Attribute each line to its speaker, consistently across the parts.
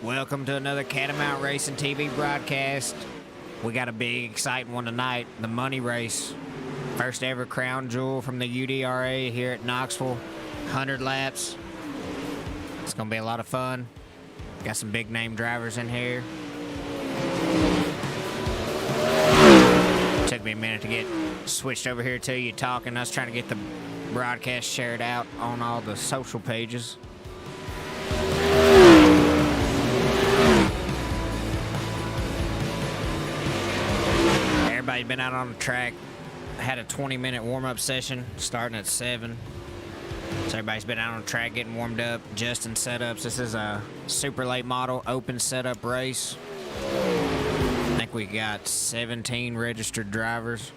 Speaker 1: Welcome to another Catamount Racing TV broadcast. We got a big, exciting one tonight, the money race. First ever crown jewel from the UDRA here at Knoxville. 100 laps. It's going to be a lot of fun. Got some big name drivers in here. Took me a minute to get switched over here to you talking. I was trying to get the broadcast shared out on all the social pages. Everybody's been out on the track. Had a 20-minute warm-up session starting at 7. So everybody's been out on the track getting warmed up, adjusting setups. This is a super late model open setup race. I think we got 17 registered drivers.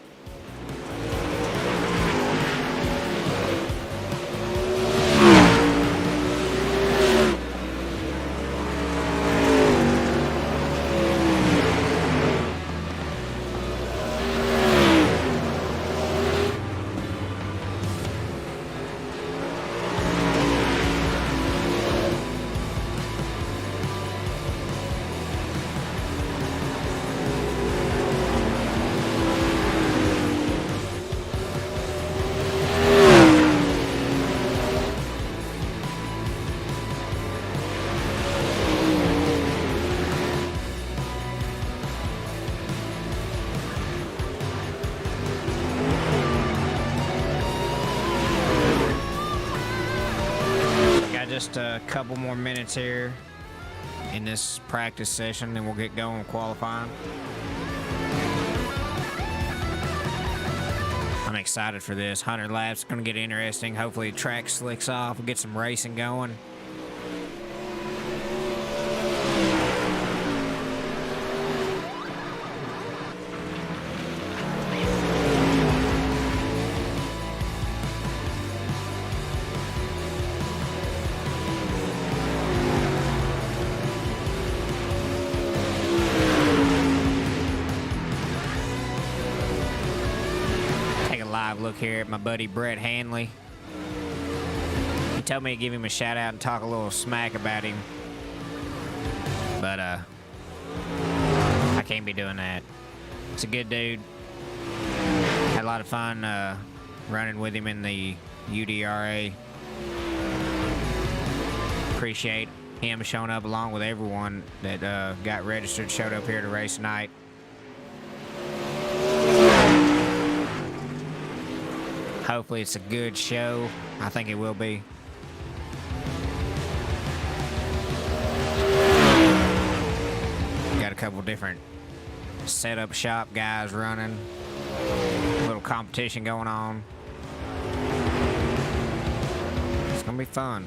Speaker 1: Just a couple more minutes here in this practice session, then we'll get going with qualifying. I'm excited for this. 100 laps, gonna get interesting. Hopefully the track slicks off, we'll get some racing going. Look here at my buddy Brett Hanley. He told me to give him a shout out and talk a little smack about him, but I can't be doing that. It's a good dude. Had a lot of fun running with him in the UDRA. Appreciate him showing up along with everyone that got registered, showed up here to race tonight. Hopefully it's a good show. I think it will be. Got a couple different setup shop guys running. A little competition going on. It's gonna be fun.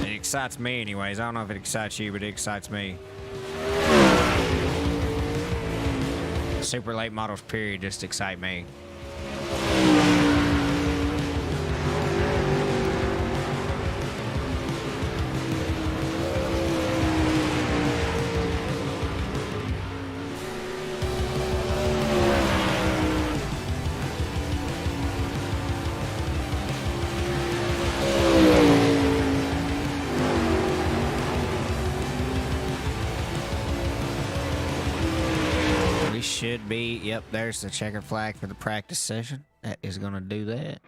Speaker 1: It excites me anyways. I don't know if it excites you, but it excites me. Super late models period just excite me. Should be, yep, there's the checker flag for the practice session. That is going to do that.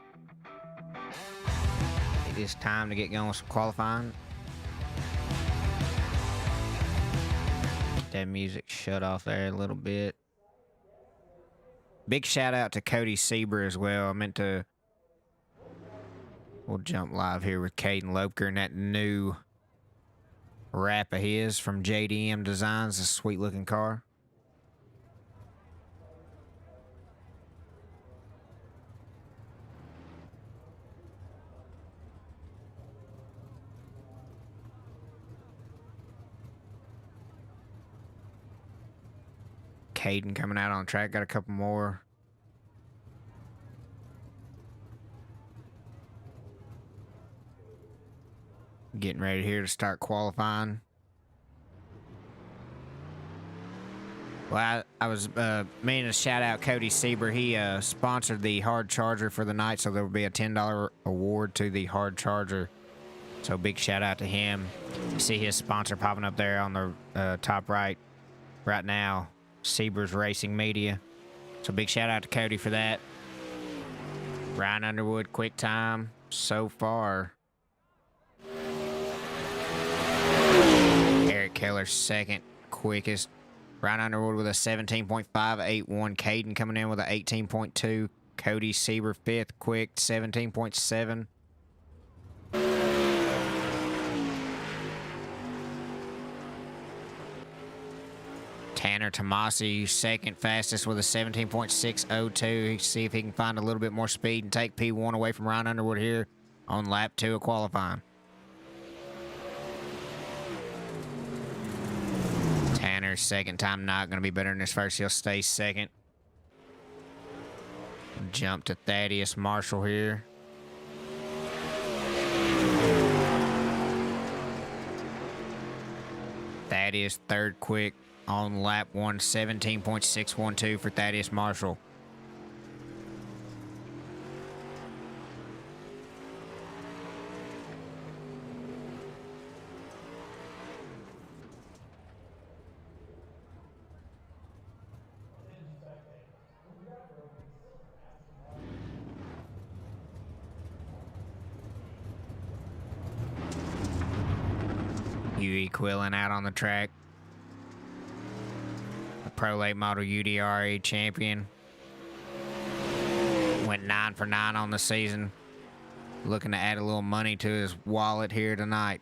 Speaker 1: It is time to get going with some qualifying. Get that music shut off there a little bit. Big shout out to Cody Sieber as well. I meant to... We'll jump live here with Caden Lopeker and that new wrap of his from JDM Designs, a sweet looking car. Caden coming out on track, got a couple more. Getting ready here to start qualifying. Well, I was meaning to shout out Cody Sieber. He sponsored the hard charger for the night, so there will be a $10 award to the hard charger So big shout out to him. You see his sponsor popping up there on the top right now. Siebers Racing Media. So big shout out to Cody for that. Ryan Underwood, quick time so far. Eric Keller, second quickest. Ryan Underwood with a 17.581. Caden coming in with a 18.2. Cody Sieber, fifth, quick, 17.7. Tanner Tomasi, second fastest with a 17.602. See if he can find a little bit more speed and take P1 away from Ryan Underwood here on lap 2 of qualifying. Tanner's second time not going to be better than his first. He'll stay second. Jump to Thaddeus Marshall here. Thaddeus third quick on lap 1, 17.612 for Thaddeus Marshall. Huey Quillen out on the track. The Pro Late Model UDRA champion. Went 9 for 9 on the season. Looking to add a little money to his wallet here tonight.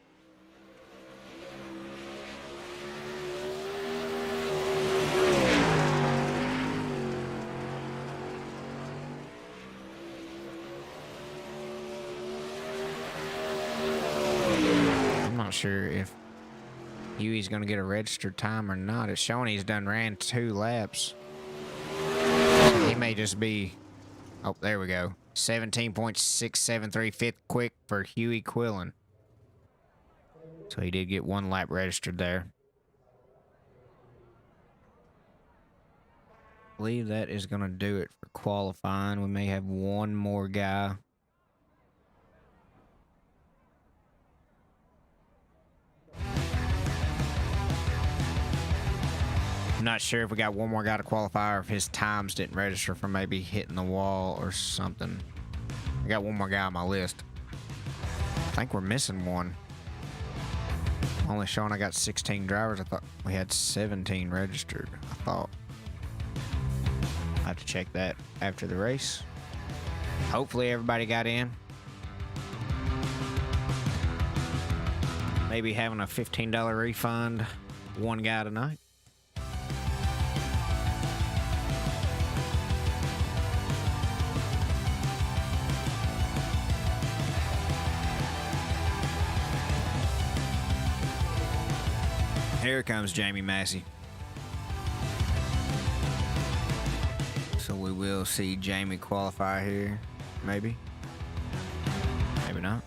Speaker 1: I'm not sure if Huey's going to get a registered time or not. It's showing he's ran 2 laps. He may just be... Oh, there we go. 17.673, fifth quick for Huey Quillen. So he did get 1 lap registered there. I believe that is going to do it for qualifying. We may have one more guy. I'm not sure if we got one more guy to qualify or if his times didn't register from maybe hitting the wall or something. I got one more guy on my list. I think we're missing one. Only showing I got 16 drivers. I thought we had 17 registered. I thought. I have to check that after the race. Hopefully everybody got in. Maybe having a $15 refund. One guy tonight. Here comes Jamie Massey. So we will see Jamie qualify here. Maybe. Maybe not.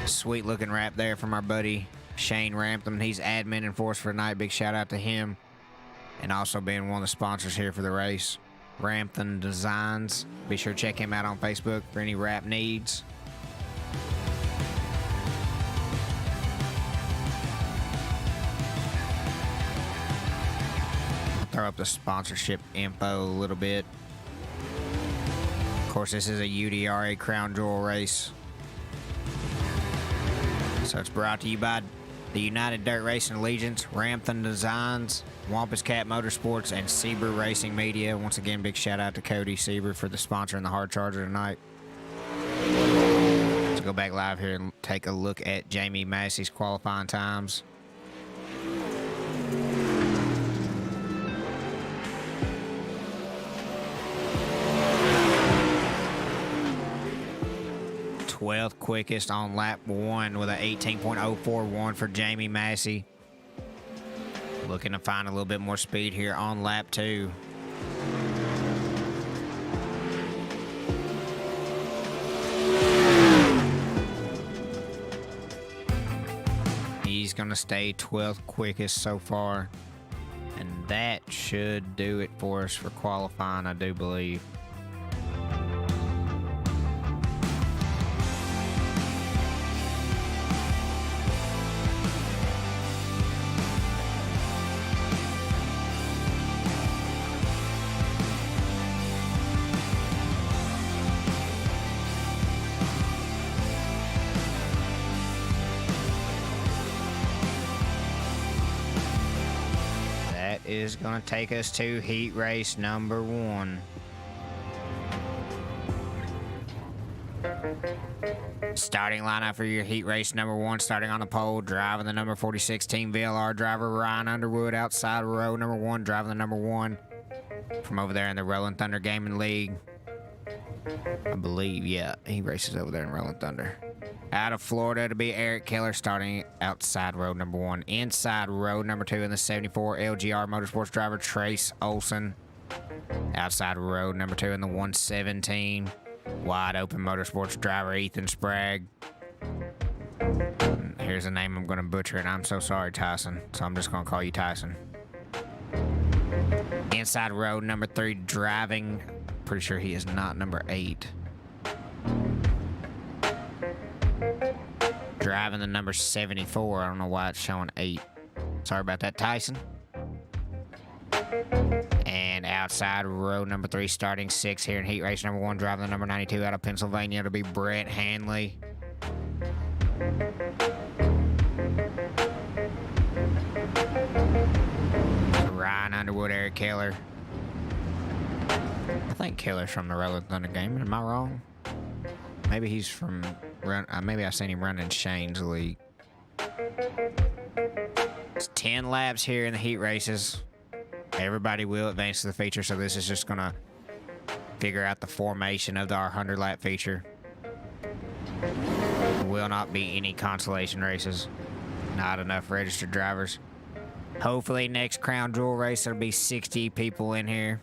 Speaker 1: Sweet looking wrap there from our buddy Shane Ramtham. He's adminning for us for tonight. Big shout out to him. And also being one of the sponsors here for the race. Ramtham Designs. Be sure to check him out on Facebook for any wrap needs. I'll throw up the sponsorship info a little bit. Of course, this is a UDRA Crown Jewel race. So it's brought to you by the United Dirt Racing Allegiance, Ramtham Designs, Wampus Cat Motorsports, and Sieber Racing Media. Once again, big shout out to Cody Sieber for the sponsor and the hard charger tonight. Let's go back live here and take a look at Jamie Massey's qualifying times. Twelfth quickest on lap 1 with an 18.041 for Jamie Massey. Looking to find a little bit more speed here on lap 2. He's going to stay 12th quickest so far. And that should do it for us for qualifying, I do believe. Is going to take us to heat race number 1. Starting lineup for your heat race number 1, starting on the pole, driving the number 46 Team VLR driver Ryan Underwood. Outside row number 1, driving the number 1 from over there in the Rolling Thunder Gaming League. I believe, yeah, he races over there in Rolling Thunder. Out of Florida to be Eric Keller, starting outside row number 1. Inside row number 2 in the 74 LGR Motorsports driver Trace Olson. Outside row number 2 in the 117 Wide Open Motorsports driver Ethan Sprague. Here's a name I'm going to butcher, and I'm so sorry, Tyson. So I'm just going to call you Tyson. Inside row number 3 driving. Pretty sure he is not number 8. Driving the number 74. I don't know why it's showing 8. Sorry about that, Tyson. And outside row number 3, starting 6 here in heat race number 1, driving the number 92 out of Pennsylvania to be Brett Hanley. Ryan Underwood, Eric Keller. I think Keller's from the Rolling Thunder Gaming. Am I wrong? Maybe he's from... maybe I've seen him run in Shane's league. It's 10 laps here in the heat races. Everybody will advance to the feature, so this is just going to figure out the formation of our 100-lap feature. There will not be any consolation races. Not enough registered drivers. Hopefully next Crown Jewel race there'll be 60 people in here.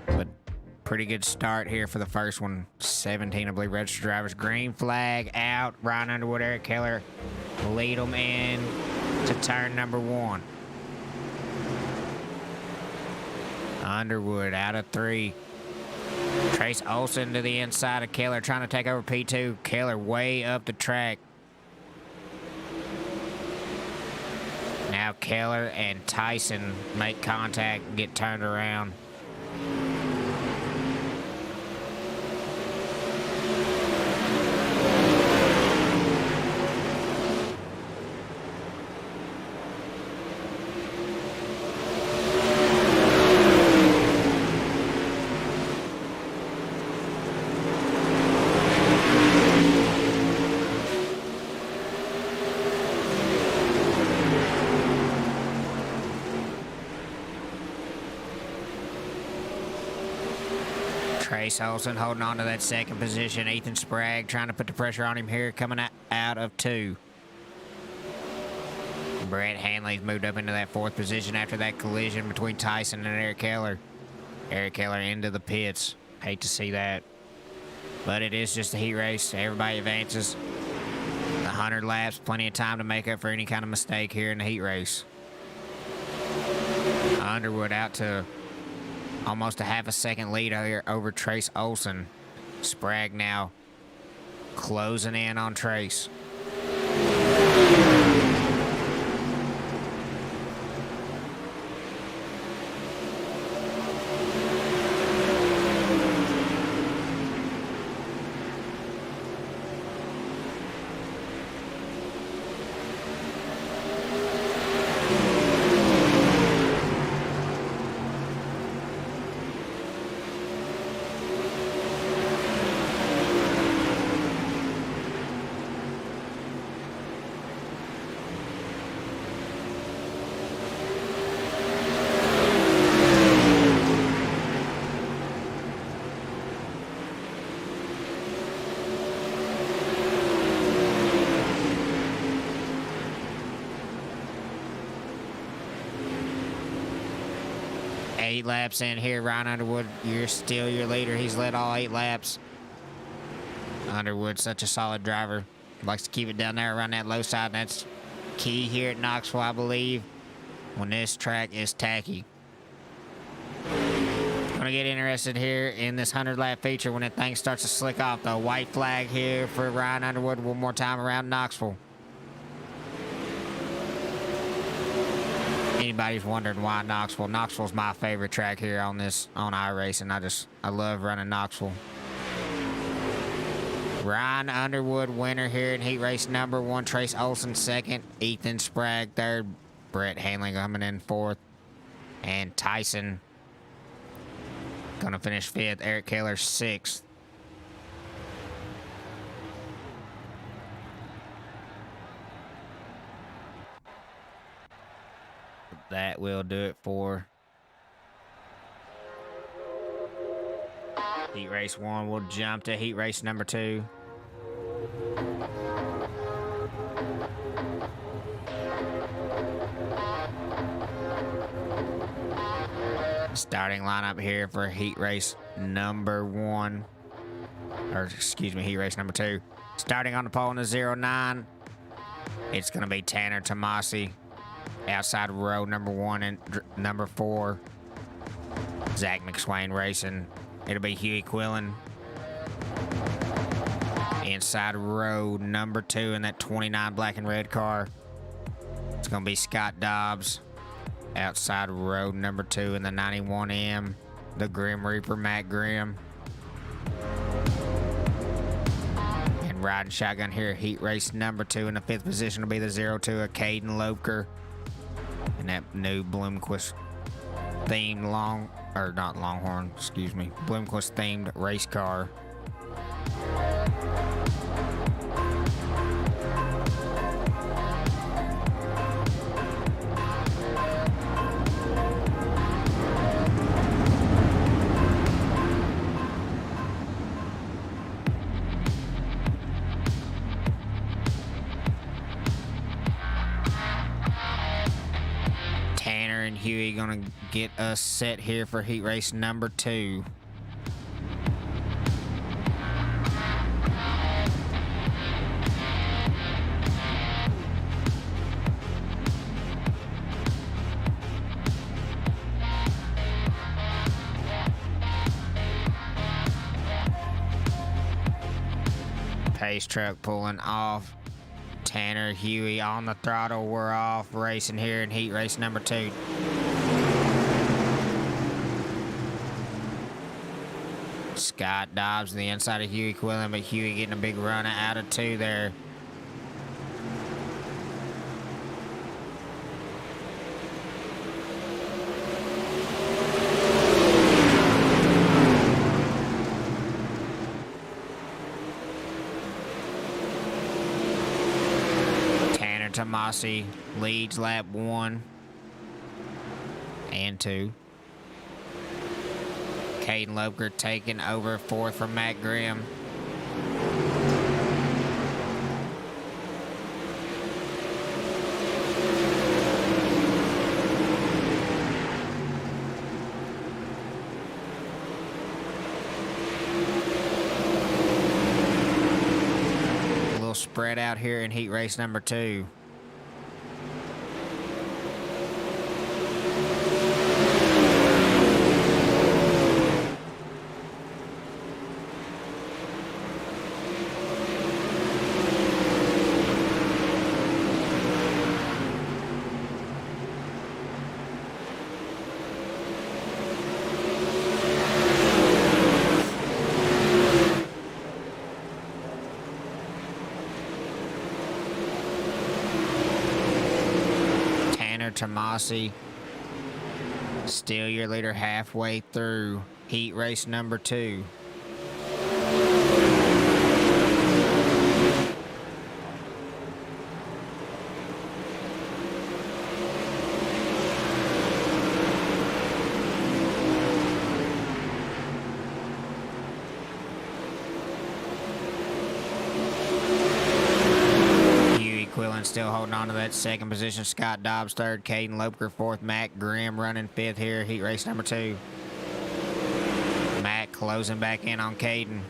Speaker 1: But pretty good start here for the first one. 17, I believe, registered drivers. Green flag out. Ryan Underwood, Eric Keller lead them in to turn number 1. Underwood out of 3. Trace Olson to the inside of Keller, trying to take over P2. Keller way up the track. Now Keller and Tyson make contact and get turned around. Trace Olson holding on to that second position. Ethan Sprague trying to put the pressure on him here, coming out of 2. Brett Hanley's moved up into that 4th position after that collision between Tyson and Eric Keller. Eric Keller into the pits. Hate to see that. But it is just a heat race. Everybody advances. 100 laps, plenty of time to make up for any kind of mistake here in the heat race. Underwood out to almost a half a second lead here over Trace Olson. Sprague now closing in on Trace. Eight laps in here, Ryan Underwood, you're still your leader. He's led all 8 laps. Underwood, such a solid driver. Likes to keep it down there around that low side, and that's key here at Knoxville, I believe, when this track is tacky. Gonna get interested here in this 100-lap feature when that thing starts to slick off. The white flag here for Ryan Underwood one more time around Knoxville. Anybody's wondering why Knoxville? Knoxville's my favorite track here on iRacing. I love running Knoxville. Ryan Underwood winner here in heat race number 1. Trace Olson second. Ethan Sprague third. Brett Hanley coming in fourth. And Tyson gonna finish fifth. Eric Kaler sixth. That will do it for heat race 1. We'll jump to heat race number 2. Starting lineup here for heat race number 1. Or, excuse me, heat race number 2. Starting on the pole in the 09, it's going to be Tanner Tomasi. Outside row number 1 and number 4, Zach McSwain racing. It'll be Huey Quillen. Inside row number 2 in that 29 black and red car, it's going to be Scott Dobbs. Outside row number 2 in the 91M, the Grim Reaper, Matt Grimm. And riding shotgun here, heat race number 2 in the 5th position will be the 02 of Caden Loebker. And that new Bloomquist themed Bloomquist themed race car. And Huey gonna get us set here for heat race number 2. Pace truck pulling off. Tanner, Huey on the throttle. We're off racing here in heat race number 2. Scott Dobbs on the inside of Huey Quillen, but Huey getting a big run out of 2 there. Tomasi leads lap 1 and 2. Caden Loebker taking over 4th from Matt Grimm. A little spread out here in heat race number 2. Tomasi, still your leader halfway through heat race number 2. Still holding on to that second position. Scott Dobbs third, Caden Loebker fourth, Matt Grimm running 5th here, heat race number 2. Matt closing back in on Caden.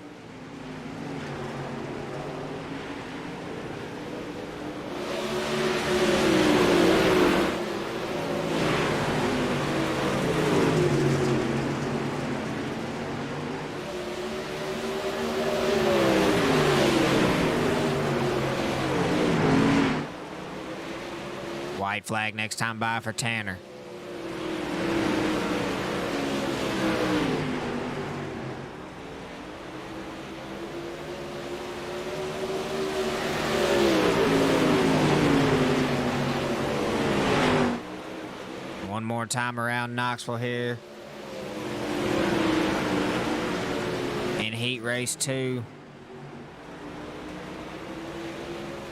Speaker 1: White flag next time by for Tanner. One more time around Knoxville here. In Heat Race 2.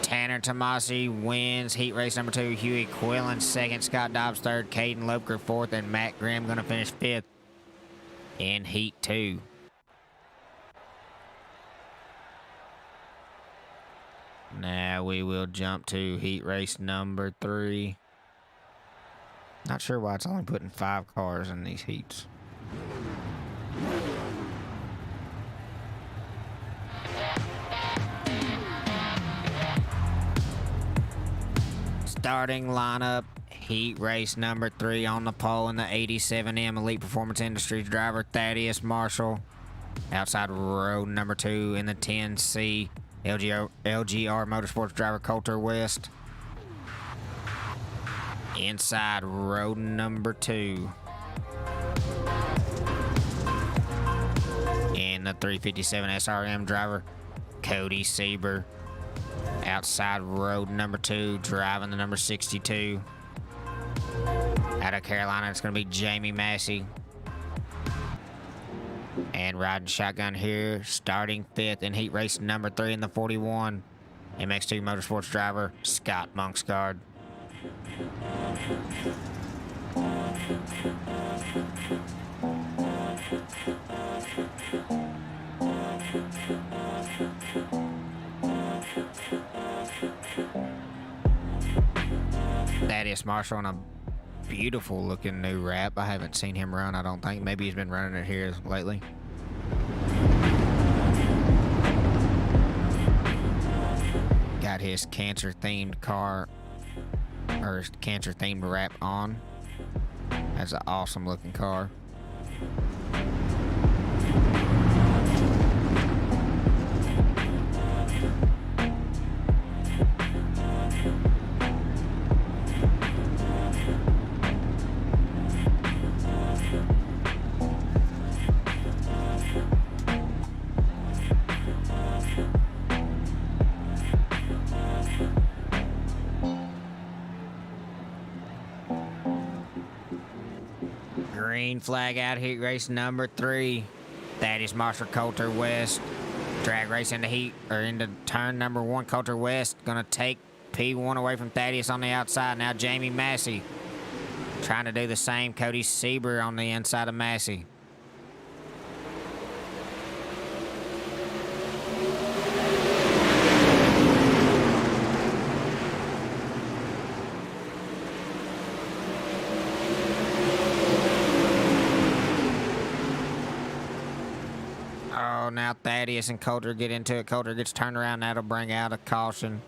Speaker 1: Tanner Tomasi wins Heat Race number 2. Huey Quillen second. Scott Dobbs third. Caden Loebker fourth. And Matt Grimm going to finish fifth in Heat 2. Now we will jump to Heat Race number 3. Not sure why it's only putting 5 cars in these heats. Starting lineup, Heat Race number 3 on the pole in the 87M Elite Performance Industries driver Thaddeus Marshall. Outside road number 2 in the 10C LGR Motorsports driver Coulter West. Inside road number 2 in the 357 SRM driver Cody Sieber. Outside road number 2, driving the number 62. Out of Carolina, it's going to be Jamie Massey. And riding shotgun here, starting 5th in Heat Race number 3 in the 41. MX2 Motorsports driver Scott Monksgard. Thaddeus Marshall on a beautiful looking new wrap. I haven't seen him run, I don't think. Maybe he's been running it here lately. Got his cancer themed car, or his cancer themed wrap on. That's an awesome looking car. Green flag out, Heat Race number 3. Thaddeus Marshall, Coulter West. Drag race into heat, or into turn number 1. Coulter West gonna take P1 away from Thaddeus on the outside. Now Jamie Massey trying to do the same. Cody Sieber on the inside of Massey. Oh, now Thaddeus and Coulter get into it. Coulter gets turned around. That'll bring out a caution.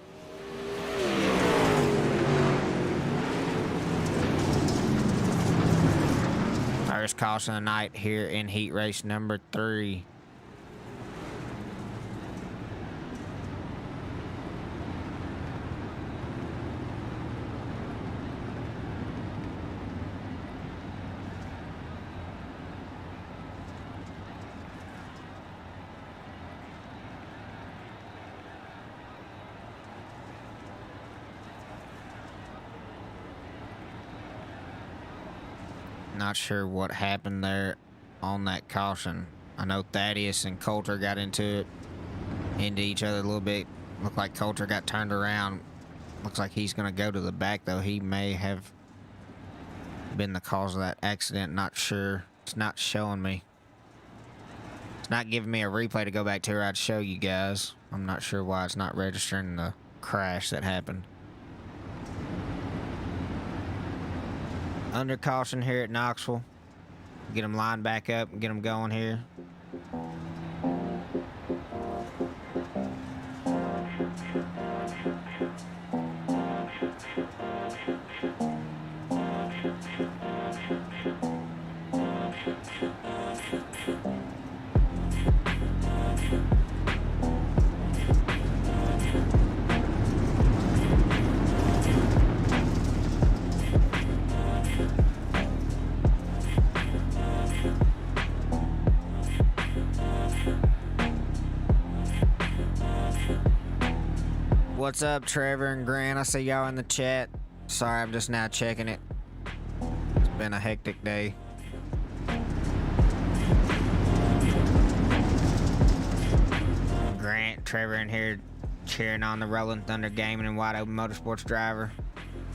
Speaker 1: First caution of the night here in Heat Race number 3. Not sure what happened there on that caution. I know Thaddeus and Coulter got into each other a little bit. Looked like Coulter got turned around. Looks like he's going to go to the back, though. He may have been the cause of that accident. Not sure. It's not showing me. It's not giving me a replay to go back to where I'd show you guys. I'm not sure why it's not registering the crash that happened. Under caution here at Knoxville. Get them lined back up and get them going here. What's up, Trevor and Grant? I see y'all in the chat. Sorry, I'm just now checking it. It's been a hectic day. Grant, Trevor in here cheering on the Rolling Thunder Gaming and Wide Open Motorsports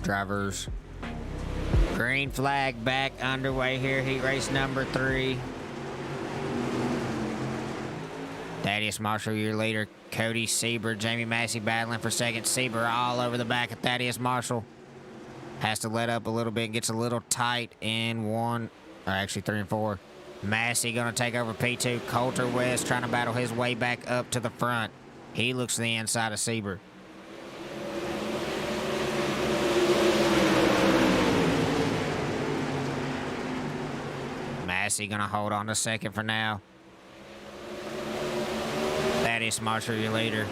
Speaker 1: drivers. Green flag back underway here, heat race number 3. Thaddeus Marshall, your leader. Cody Sieber, Jamie Massey battling for second. Sieber all over the back of Thaddeus Marshall. Has to let up a little bit, gets a little tight in 1, or actually 3 and 4. Massey gonna take over P2. Coulter West trying to battle his way back up to the front. He looks to the inside of Sieber. Massey gonna hold on to second for now. Thaddeus Marshall, your leader.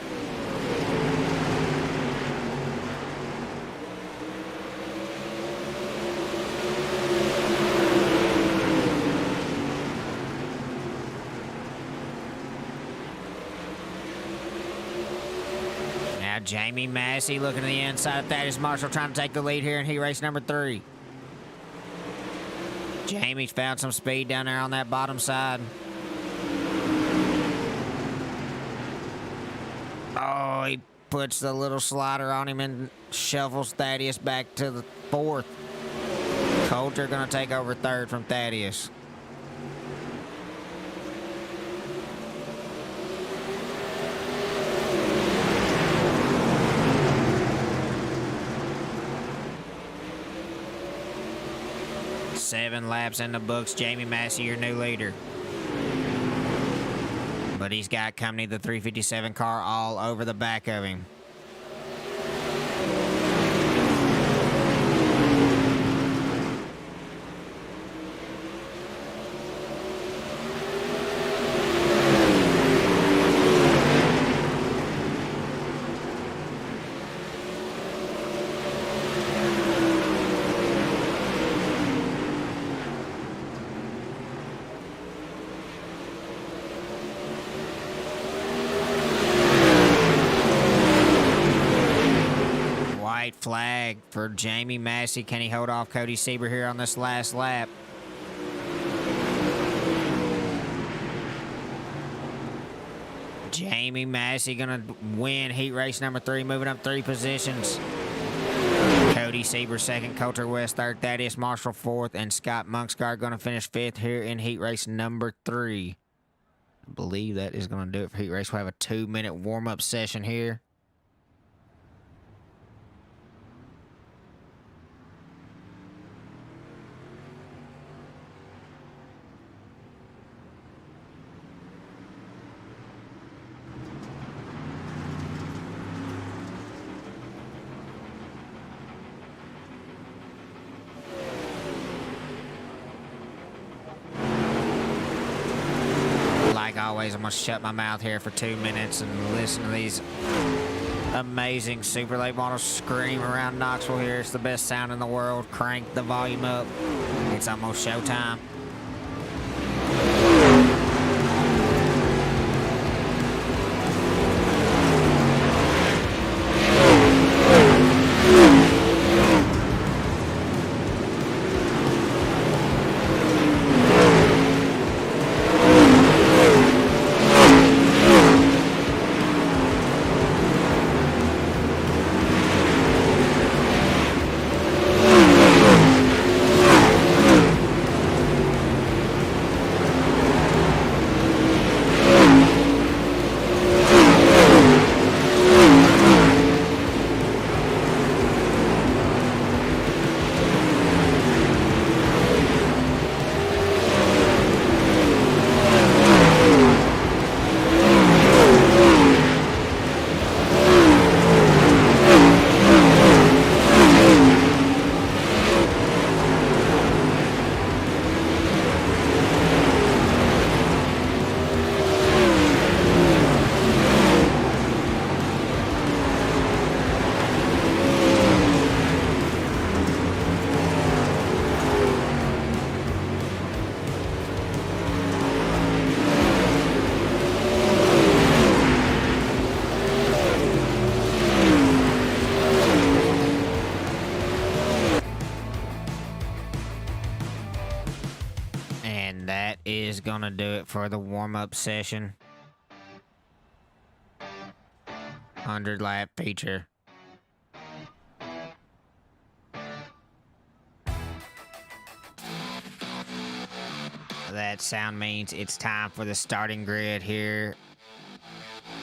Speaker 1: Now Jamie Massey looking to the inside of Thaddeus Marshall, trying to take the lead here in heat race number 3. Jamie's found some speed down there on that bottom side. Oh, he puts the little slider on him and shuffles Thaddeus back to the 4th. Coulter gonna take over 3rd from Thaddeus. Seven laps in the books. Jamie Massey, your new leader. But he's got company, the 357 car, all over the back of him. Flag for Jamie Massey. Can he hold off Cody Sieber here on this last lap? Jamie Massey gonna win heat race number 3, moving up 3 positions. Cody Sieber 2nd, Coulter West 3rd, Thaddeus Marshall 4th, and Scott Monksgaard gonna finish 5th here in heat race number 3. I believe that is gonna do it for heat race. We'll have a 2-minute warm-up session here. Like always, I'm gonna shut my mouth here for 2 minutes and listen to these amazing super late models scream around Knoxville here. It's the best sound in the world. Crank the volume up. It's almost showtime. that is gonna do it for the warm-up session. 100-lap feature. That sound means it's time for the starting grid here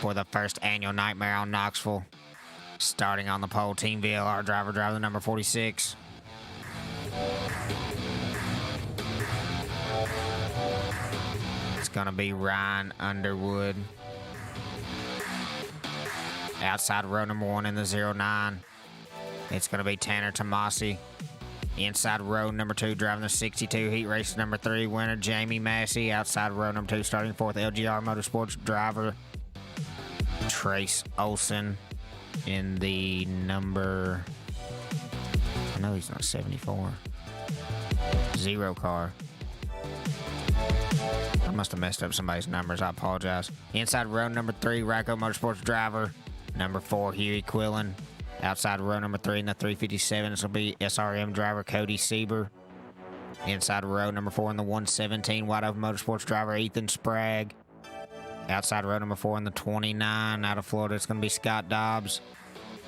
Speaker 1: for the first annual Nightmare on Knoxville. Starting on the pole, Team VLR driver the number 46. It's gonna be Ryan Underwood. Outside row number 1 in the 09. It's gonna be Tanner Tomasi. Inside row number 2, driving the 62, heat race number 3 winner, Jamie Massey. Outside row number 2, starting 4th, LGR Motorsports driver, Trace Olson. In the number, no, he's not 74. 0 car. I must have messed up somebody's numbers. I apologize. Inside row number 3, Ryco Motorsports driver, number 4, Huey Quillen. Outside row number 3 in the 357, this will be SRM driver Cody Sieber. Inside row number 4 in the 117, White Oak Motorsports driver Ethan Sprague. Outside row number 4 in the 29, out of Florida, it's going to be Scott Dobbs.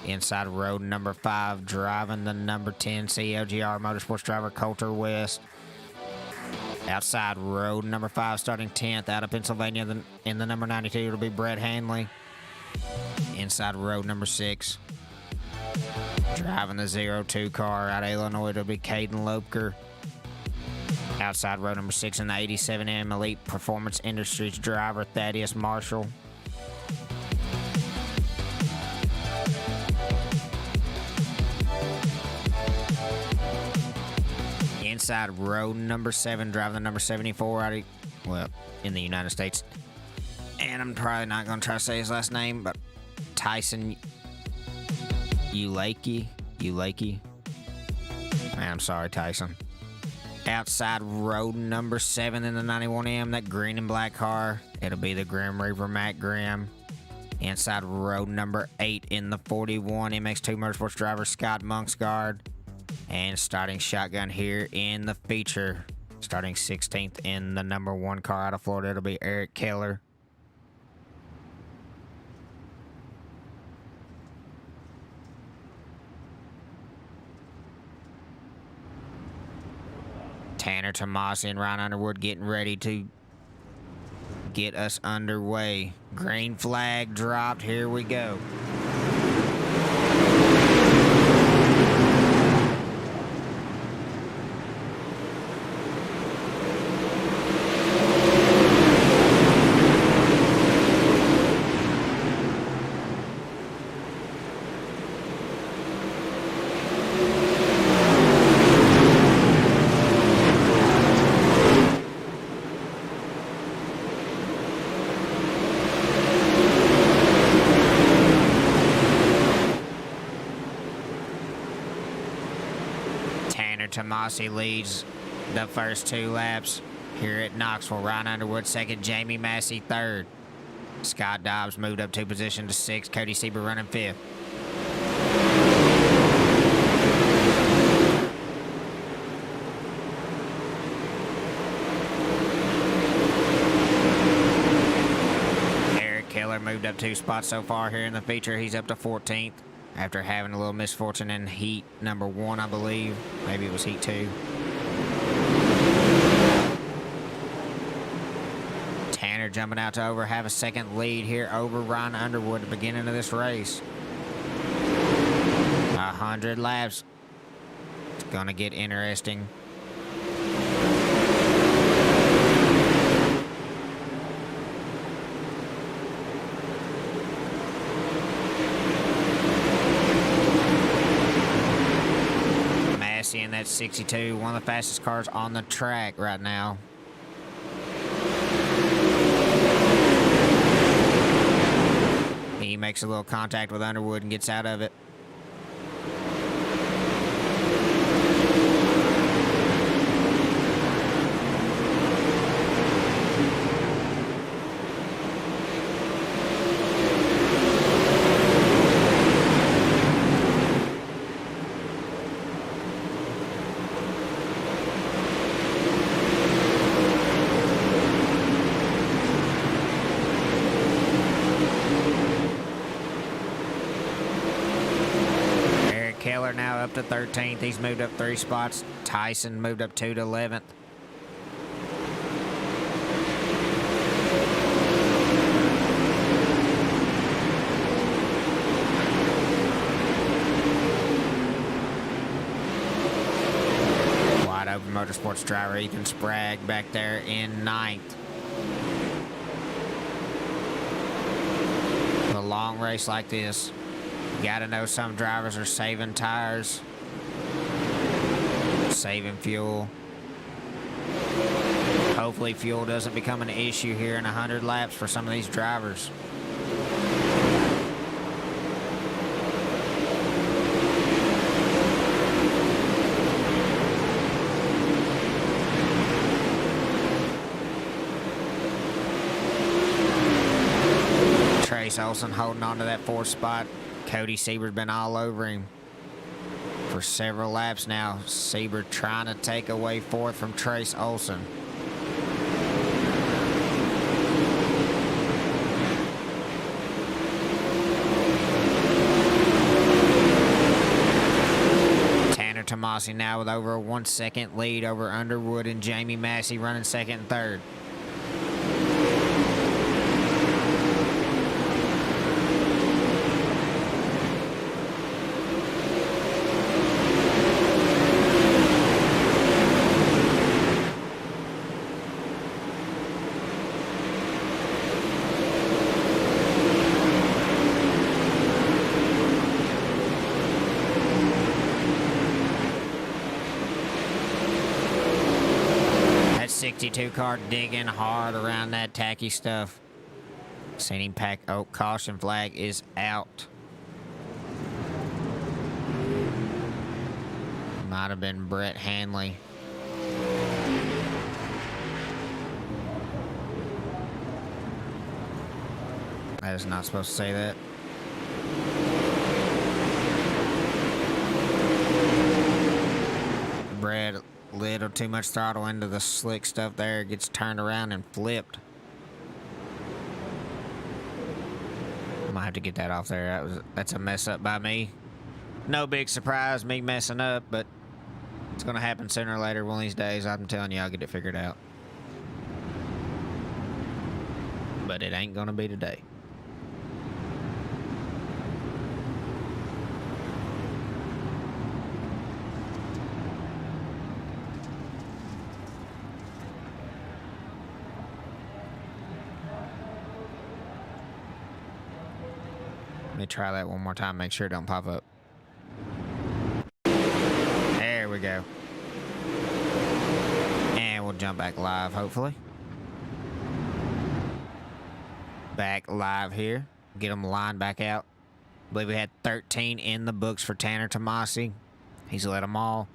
Speaker 1: Inside row number 5, driving the number 10 CLGR Motorsports driver Coulter West. Outside row number 5, starting 10th, out of Pennsylvania, in the number 92, it'll be Brett Hanley. Inside row number 6, driving the 02 car out of Illinois, it'll be Caden Lopeker. Outside row number 6 in the 87M Elite Performance Industries driver Thaddeus Marshall. Inside row number 7, driving the number 74 out of, well, in the United States. And I'm probably not going to try to say his last name, but Tyson Ulakey. Man, I'm sorry, Tyson. Outside row number 7 in the 91M, that green and black car, it'll be the Grim Reaper Matt Grimm. Inside row number 8 in the 41, MX2 Motorsports driver Scott Monksgaard. And starting shotgun here in the feature, starting 16th in the number 1 car out of Florida, it'll be Eric Keller. Tanner Tomasi and Ryan Underwood getting ready to get us underway. Green flag dropped. Here we go. Tomasi leads the first 2 laps here at Knoxville. Ryan Underwood second, Jamie Massey third. Scott Dobbs moved up 2 positions to 6th. Cody Sieber running 5th. Eric Keller moved up 2 spots so far here in the feature. He's up to 14th. After having a little misfortune in heat number 1, I believe. Maybe it was heat 2. Tanner jumping out to have a second lead here over Ryan Underwood at the beginning of this race. 100 laps. It's gonna get interesting. In that 62, one of the fastest cars on the track right now. He makes a little contact with Underwood and gets out of it. up to 13th. He's moved up 3 spots. Tyson moved up 2 to 11th. Wide open motorsports driver Ethan Sprague back there in 9th. A long race like this, you gotta know some drivers are saving tires, saving fuel. Hopefully fuel doesn't become an issue here in 100 laps for some of these drivers. Trace Olson holding on to that 4th spot. Cody Siebert's been all over him for several laps now. Siebert trying to take away 4th from Trace Olson. Tanner Tomasi now with over a 1-second lead over Underwood and Jamie Massey running 2nd and 3rd. That 62 car digging hard around that tacky stuff. Seen him pack. Oh, caution flag is out. Might have been Brett Hanley. That is not supposed to say that. Brett, little too much throttle into the slick stuff there. Gets turned around and flipped. Might have to get that off there. That's a mess up by me. No big surprise, me messing up, but it's gonna happen sooner or later one of these days. I'm telling you, I'll get it figured out. But it ain't gonna be today. Let me try that one more time, make sure it don't pop up. There we go. And we'll jump back live, hopefully. Back live here. Get them lined back out. I believe we had 13 in the books for Tanner Tomasi. He's led them all.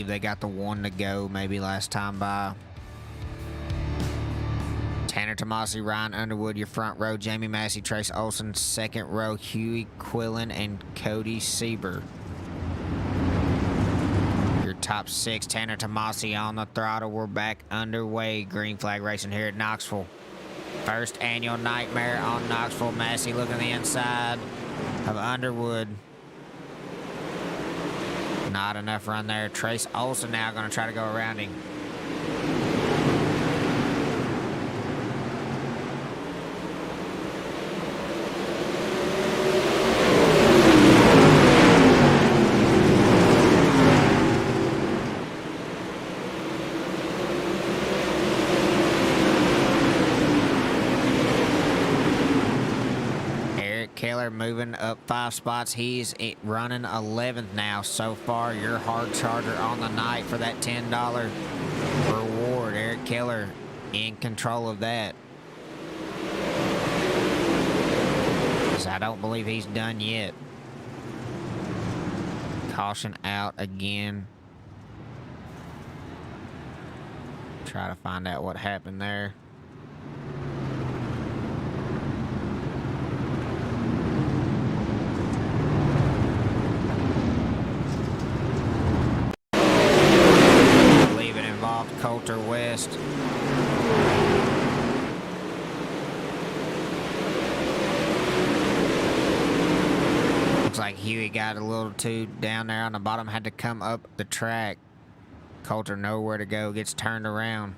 Speaker 1: They got the 1 to go maybe last time by. Tanner Tomasi, Ryan Underwood, your front row. Jamie Massey, Trace Olson, 2nd row. Huey Quillen and Cody Sieber. Your top 6. Tanner Tomasi on the throttle. We're back underway. Green flag racing here at Knoxville. First annual Nightmare on Knoxville. Massey looking the inside of Underwood. Not enough run there. Trace Olson now going to try to go around him. Moving up 5 spots. He's running 11th now so far. Your hard charger on the night for that $10 reward. Eric Keller in control of that. 'Cause I don't believe he's done yet. Caution out again. Try to find out what happened there. Coulter West. Looks like Huey got a little too down there on the bottom, had to come up the track. Coulter nowhere to go, gets turned around.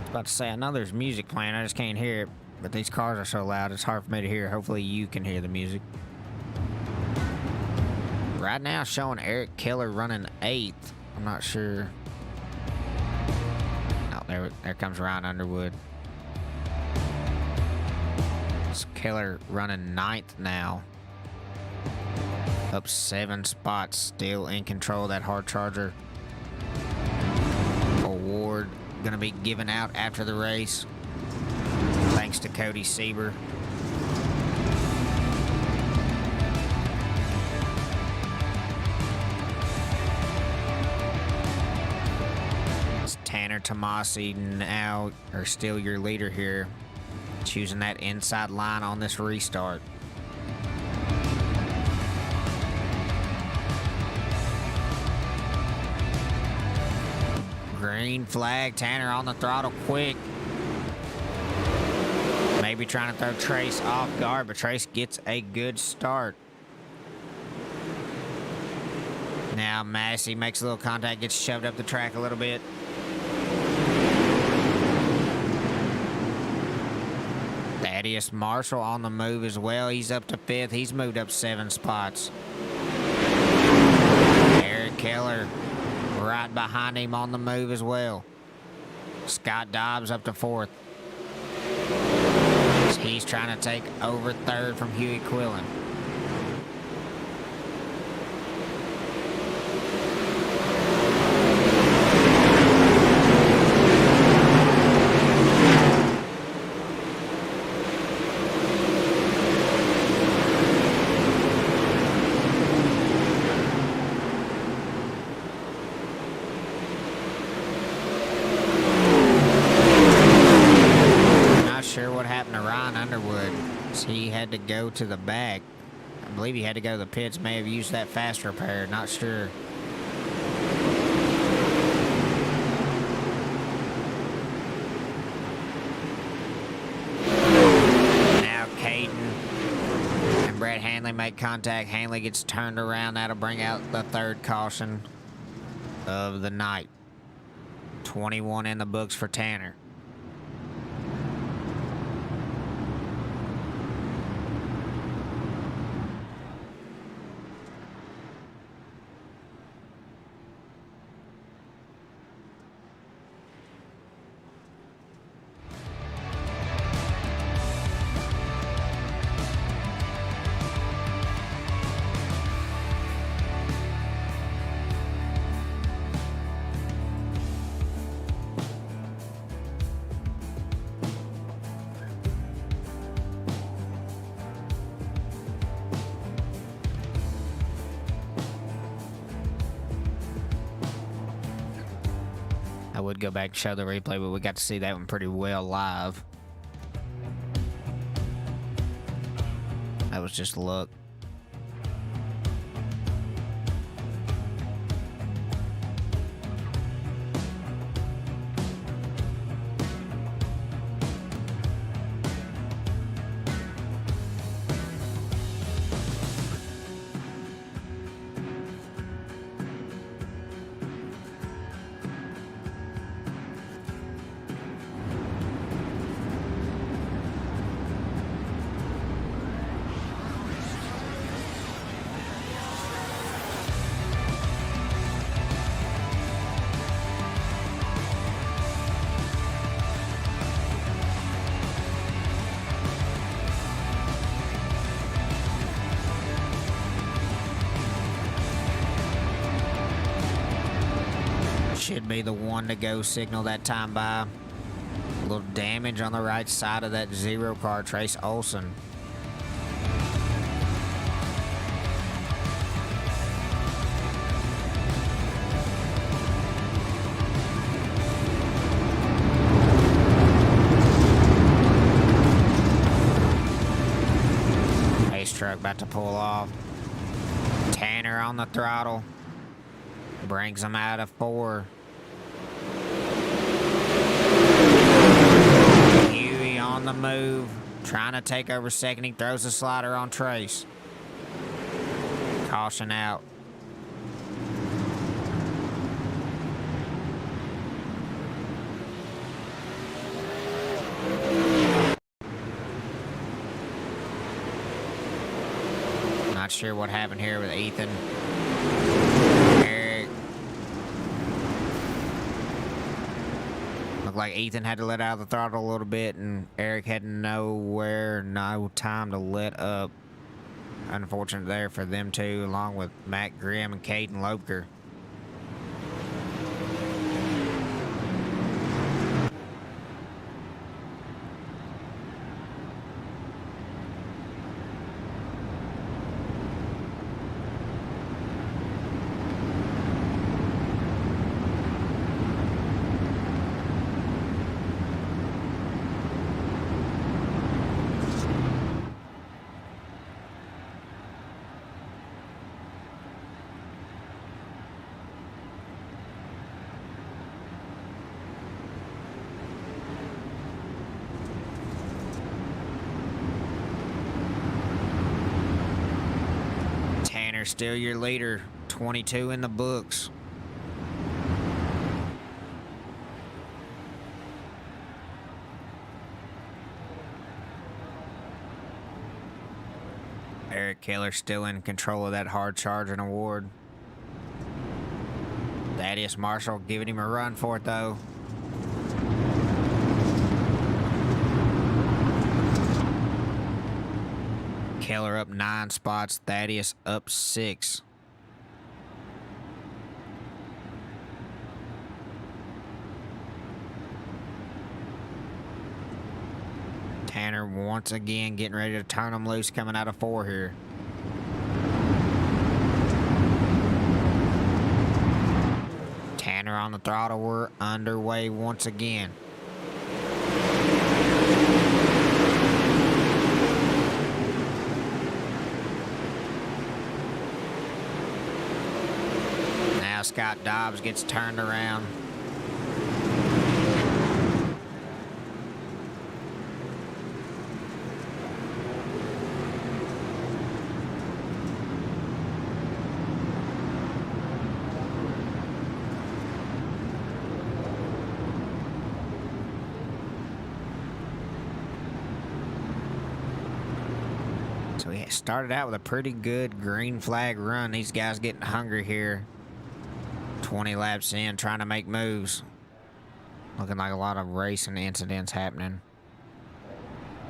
Speaker 1: About to say, I know there's music playing, I just can't hear it, but these cars are so loud it's hard for me to hear. Hopefully you can hear the music. Right now showing Eric Keller running 8th. I'm not sure. Oh, there comes Ryan Underwood. It's Keller running 9th now. Up 7 spots, still in control of that hard charger. Award gonna be given out after the race, thanks to Cody Sieber. It's Tanner Tomasi now, or still your leader here, choosing that inside line on this restart. Green flag, Tanner on the throttle quick. Maybe trying to throw Trace off guard, but Trace gets a good start. Now Massey makes a little contact, gets shoved up the track a little bit. Thaddeus Marshall on the move as well. He's up to 5th. He's moved up 7 spots. Eric Keller right behind him on the move as well. Scott Dobbs up to 4th. He's trying to take over 3rd from Huey Quillen. He had to go to the back. I believe he had to go to the pits. May have used that fast repair. Not sure. Now Caden and Brett Hanley make contact. Hanley gets turned around. That'll bring out the 3rd caution of the night. 21 in the books for Tanner. I would go back and show the replay, but we got to see that one pretty well live. That was just luck. Should be the 1 to go signal that time by. A little damage on the right side of that 0 car, Trace Olson. Truck about to pull off. Tanner on the throttle. Brings him out of 4. Huey on the move. Trying to take over second. He throws the slider on Trace. Caution out. Not sure what happened here with Ethan. Eric. Looked like Ethan had to let out the throttle a little bit, and Eric had no time to let up. Unfortunate there for them two, along with Matt Grimm and Caden Loebker. Still your leader, 22 in the books. Eric Keller still in control of that hard charging award. Thaddeus Marshall giving him a run for it though. Keller up 9 spots, Thaddeus up 6. Tanner once again getting ready to turn them loose coming out of 4 here. Tanner on the throttle, we're underway once again. Scott Dobbs gets turned around. So we started out with a pretty good green flag run. These guys getting hungry here. 20 laps in, trying to make moves. Looking like a lot of racing incidents happening.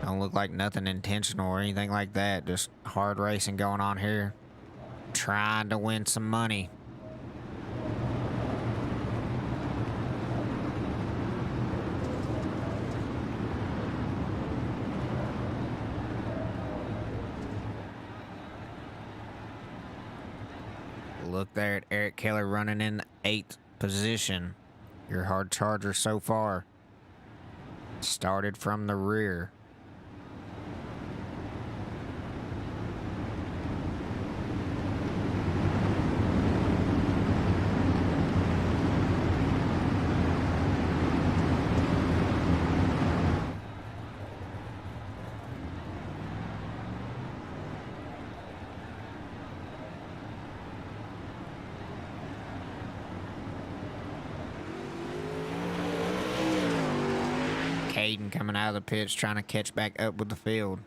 Speaker 1: Don't look like nothing intentional or anything like that. Just hard racing going on here. Trying to win some money. Look there at Eric Keller running in the 8th position. Your hard charger so far. Started from the rear. Caden coming out of the pits trying to catch back up with the field.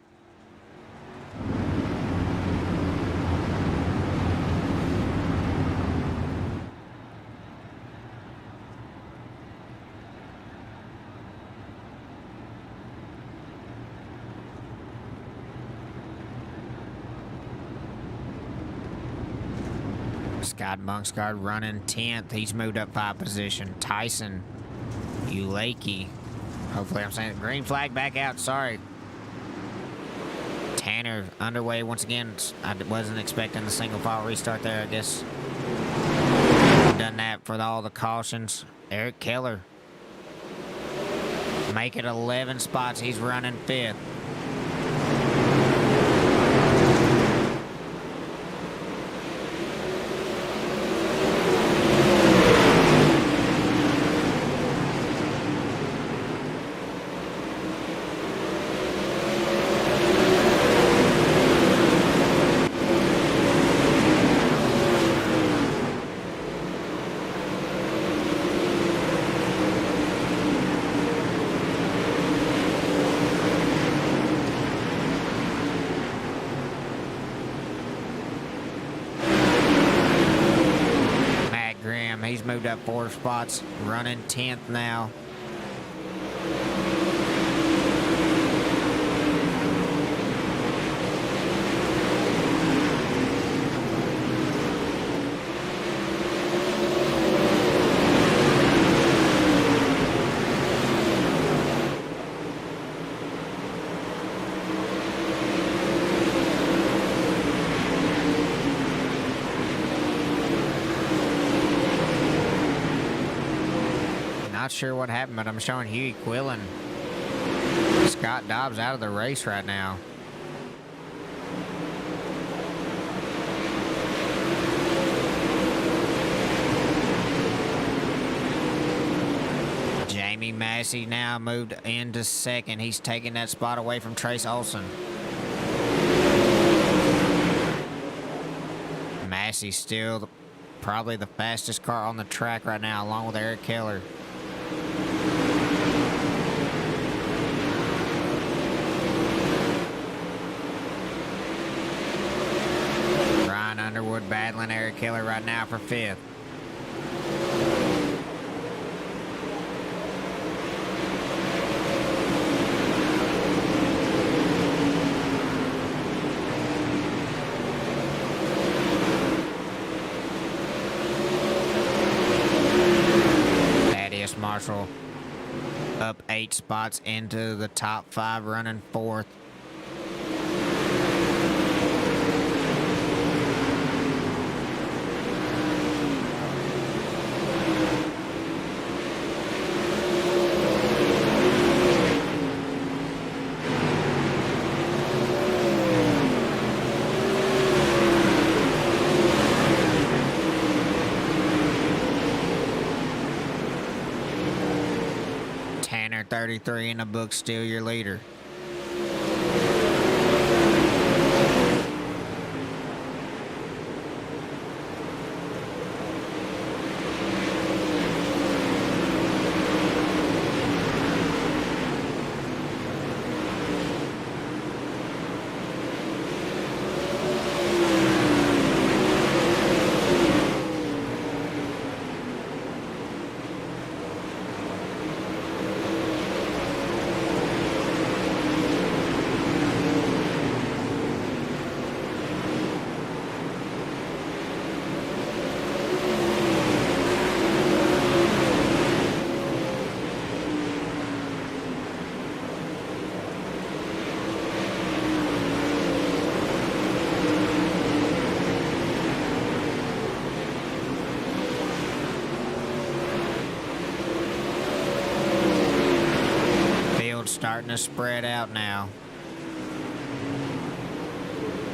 Speaker 1: Scott Monksgard running 10th. He's moved up 5 position. Tyson Ulakey Hopefully I'm saying green flag back out. Sorry. Tanner underway once again. I wasn't expecting the single file restart there, I guess. Done that for all the cautions. Eric Keller. Make it 11 spots. He's running 5th. He's moved up 4 spots, running 10th now. Not sure what happened, but I'm showing Huey Quillen. Scott Dobbs out of the race right now. Jamie Massey now moved into 2nd. He's taking that spot away from Trace Olson. Massey still probably the fastest car on the track right now, along with Eric Keller. Ryan Underwood battling Eric Keller right now for 5th. Thaddeus Marshall up 8 spots into the top 5, running 4th. Tanner 33 in the book, still your leader. Starting to spread out now.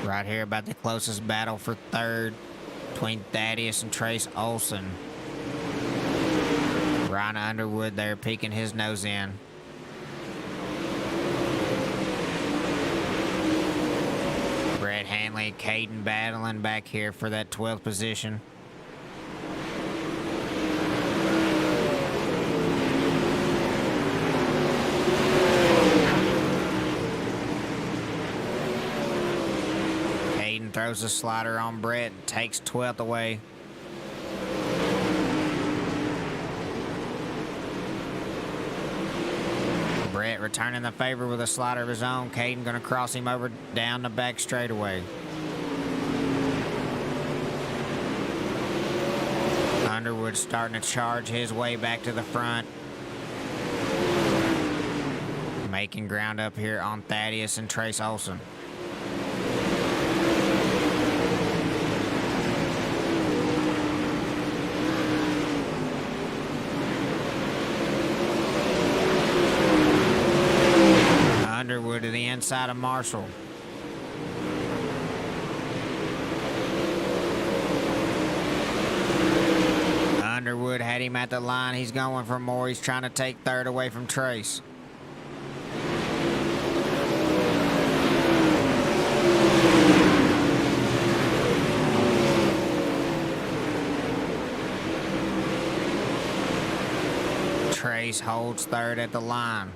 Speaker 1: Right here about the closest battle for 3rd between Thaddeus and Trace Olson. Ryan Underwood there peeking his nose in. Brett Hanley, Caden battling back here for that 12th position. Throws a slider on Brett, takes 12th away. Brett returning the favor with a slider of his own. Caden gonna cross him over down the back straightaway. Underwood starting to charge his way back to the front. Making ground up here on Thaddeus and Trace Olson. Underwood to the inside of Marshall. Underwood had him at the line. He's going for more. He's trying to take third away from Trace. Trace holds third at the line.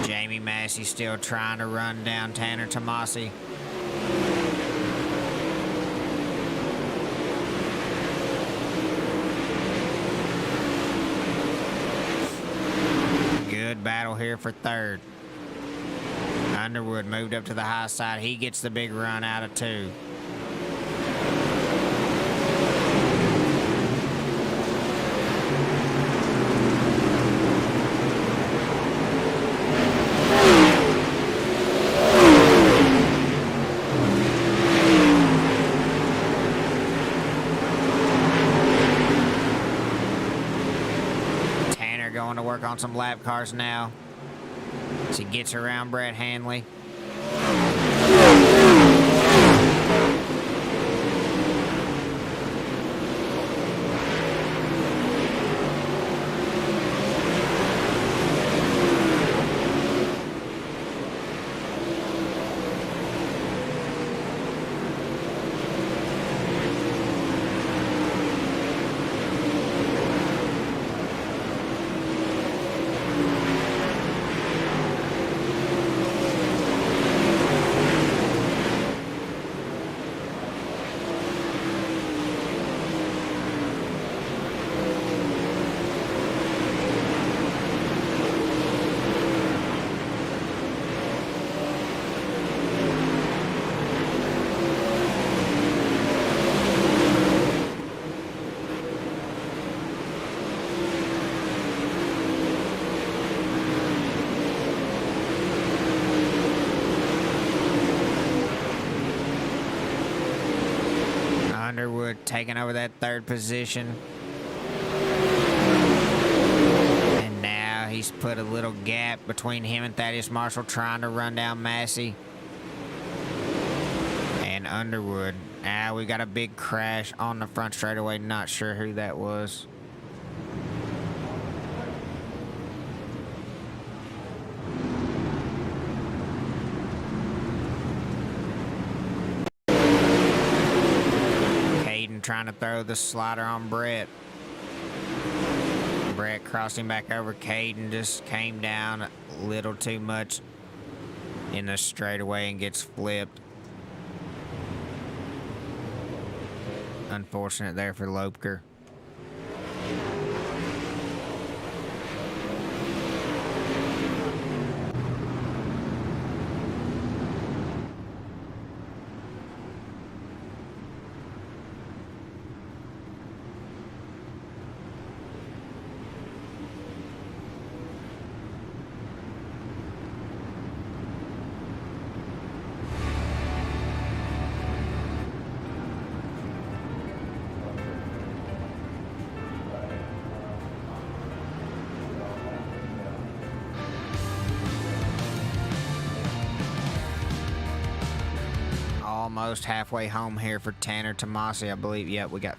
Speaker 1: Jamie Massey still trying to run down Tanner Tomasi. Good battle here for third. Underwood moved up to the high side. He gets the big run out of two. Going to work on some lap cars now as he gets around Brett Hanley. Underwood taking over that third position. And now he's put a little gap between him and Thaddeus Marshall trying to run down Massey. And Underwood. Now we got a big crash on the front straightaway. Not sure who that was. Trying to throw the slider on Brett. Brett crossed him back over. Caden just came down a little too much in the straightaway and gets flipped. Unfortunate there for Lopker. Almost halfway home here for Tanner Tomasi, I believe. Yep, we got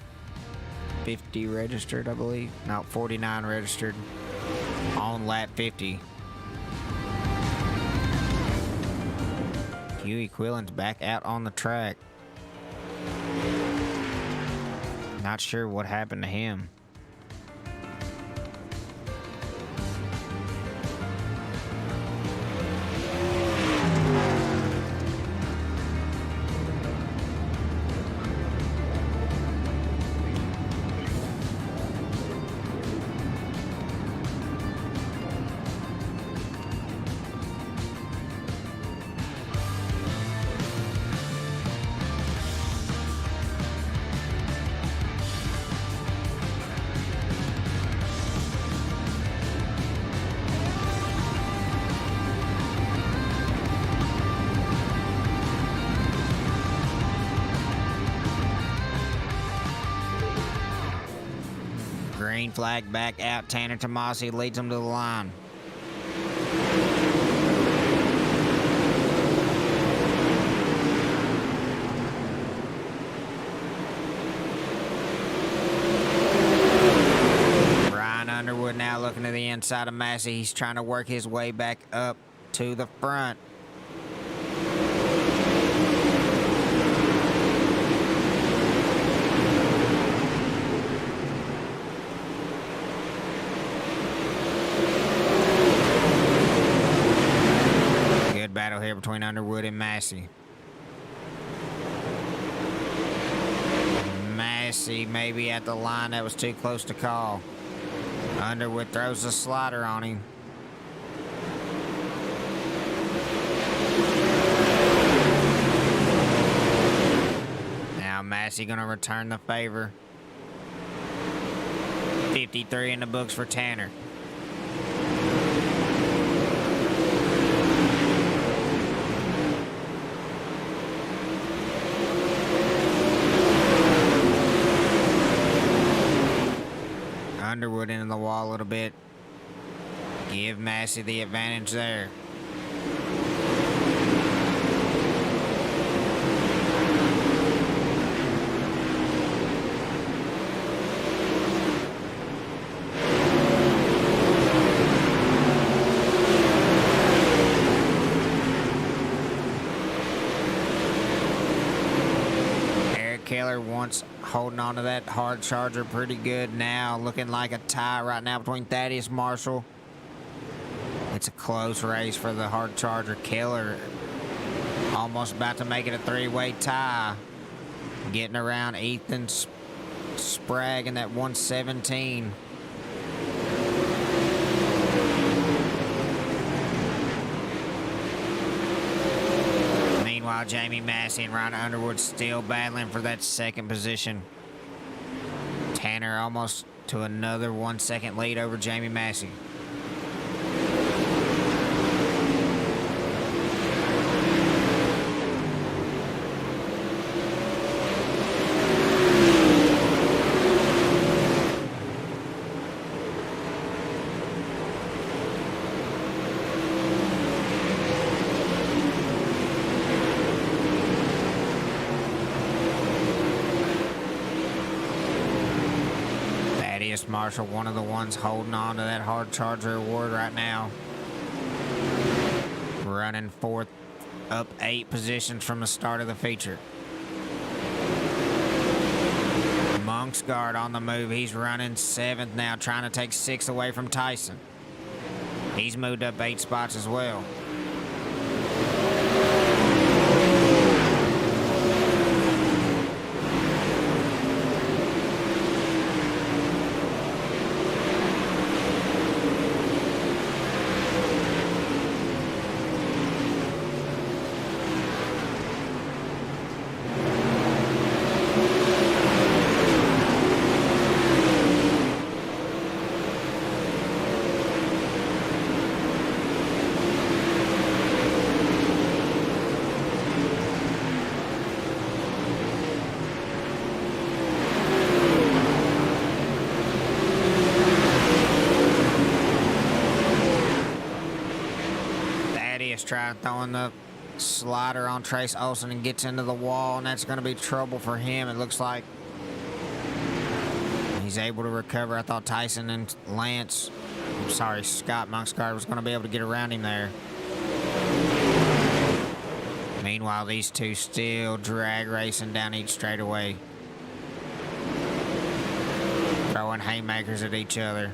Speaker 1: 50 registered, I believe. No, 49 registered on lap 50. Huey Quillen's back out on the track. Not sure what happened to him. Green flag back out. Tanner Tomasi leads him to the line. Ryan Underwood now looking to the inside of Massey. He's trying to work his way back up to the front. Battle here between Underwood and Massey. Massey maybe at the line. That was too close to call. Underwood throws the slider on him. Now Massey gonna return the favor. 53 in the books for Tanner. Underwood into the wall a little bit. Give Massey the advantage there. Keller once holding on to that hard charger pretty good. Now looking like a tie right now between Thaddeus Marshall. It's a close race for the hard charger. Keller almost about to make it a three-way tie. Getting around Ethan Sprague in that 117. Meanwhile, Jamie Massey and Ryan Underwood still battling for that second position. Tanner almost to another 1 second lead over Jamie Massey. Thaddeus Marshall, one of the ones holding on to that hard charger award right now. Running fourth, up 8 positions from the start of the feature. Monksguard on the move. He's running 7th now, trying to take 6 away from Tyson. He's moved up 8 spots as well. Trying throwing the slider on Trace Olson and gets into the wall, and that's going to be trouble for him. It looks like he's able to recover. I thought Tyson and Scott Monksguard was going to be able to get around him there. Meanwhile, these two still drag racing down each straightaway, throwing haymakers at each other.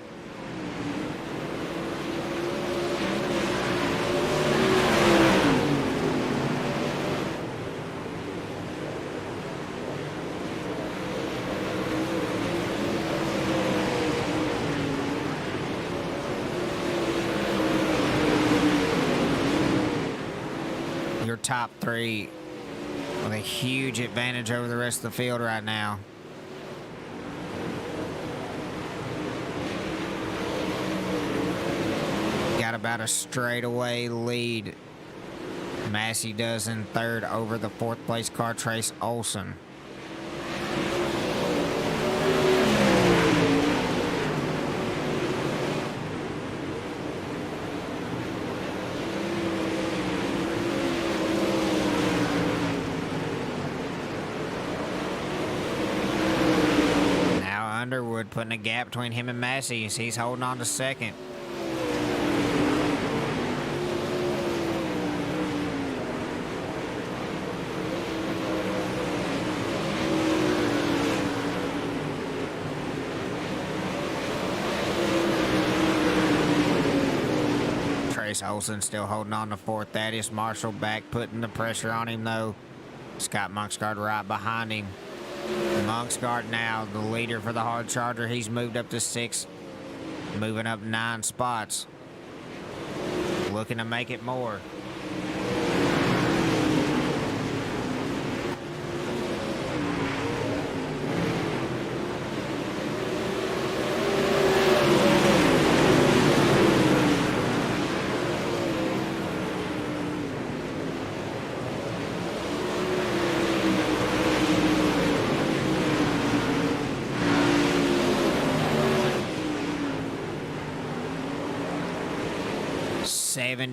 Speaker 1: Top 3 with a huge advantage over the rest of the field right now. Got about a straightaway lead. Massey does in 3rd over the 4th place car, Trace Olson. Underwood putting a gap between him and Massey as he's holding on to second. Trace Olson still holding on to fourth. Thaddeus Marshall back, putting the pressure on him, though. Scott Monksgard right behind him. Monksgard now the leader for the hard charger. He's moved up to 6th, moving up 9 spots. Looking to make it more.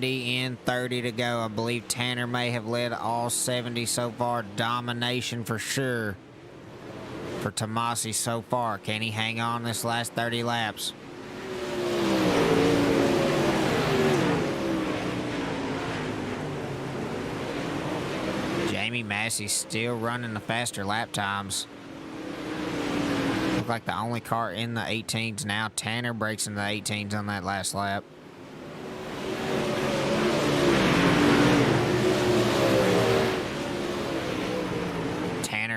Speaker 1: In 30 to go. I believe Tanner may have led all 70 so far. Domination for sure for Tomasi so far. Can he hang on this last 30 laps? Jamie Massey still running the faster lap times. Look like the only car in the 18s now. Tanner breaks into the 18s on that last lap.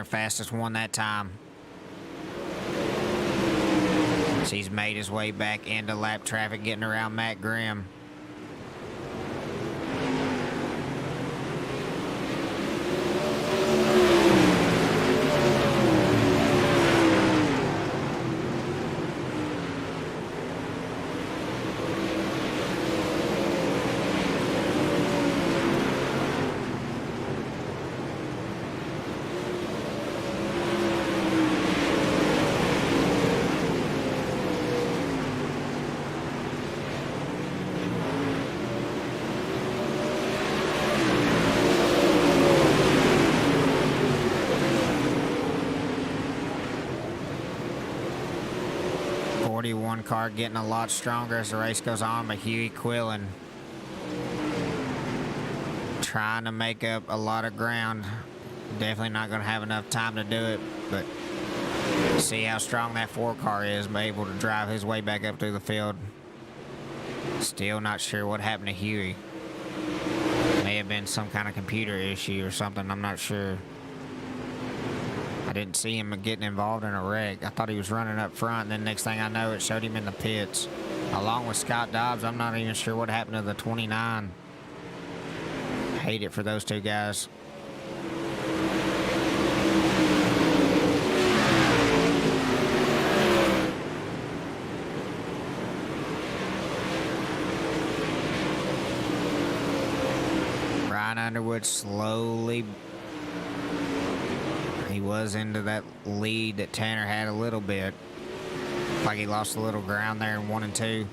Speaker 1: Fastest one that time. So he's made his way back into lap traffic, getting around Matt Grimm. One car getting a lot stronger as the race goes on, but Huey Quillen trying to make up a lot of ground. Definitely not going to have enough time to do it, but see how strong that 4 car is, be able to drive his way back up through the field. Still not sure what happened to Huey. May have been some kind of computer issue or something, I'm not sure. I didn't see him getting involved in a wreck. I thought he was running up front, and then next thing I know, it showed him in the pits. Along with Scott Dobbs, I'm not even sure what happened to the 29. Hate it for those two guys. Ryan Underwood slowly... He was into that lead that Tanner had a little bit. Like he lost a little ground there in 1 and 2.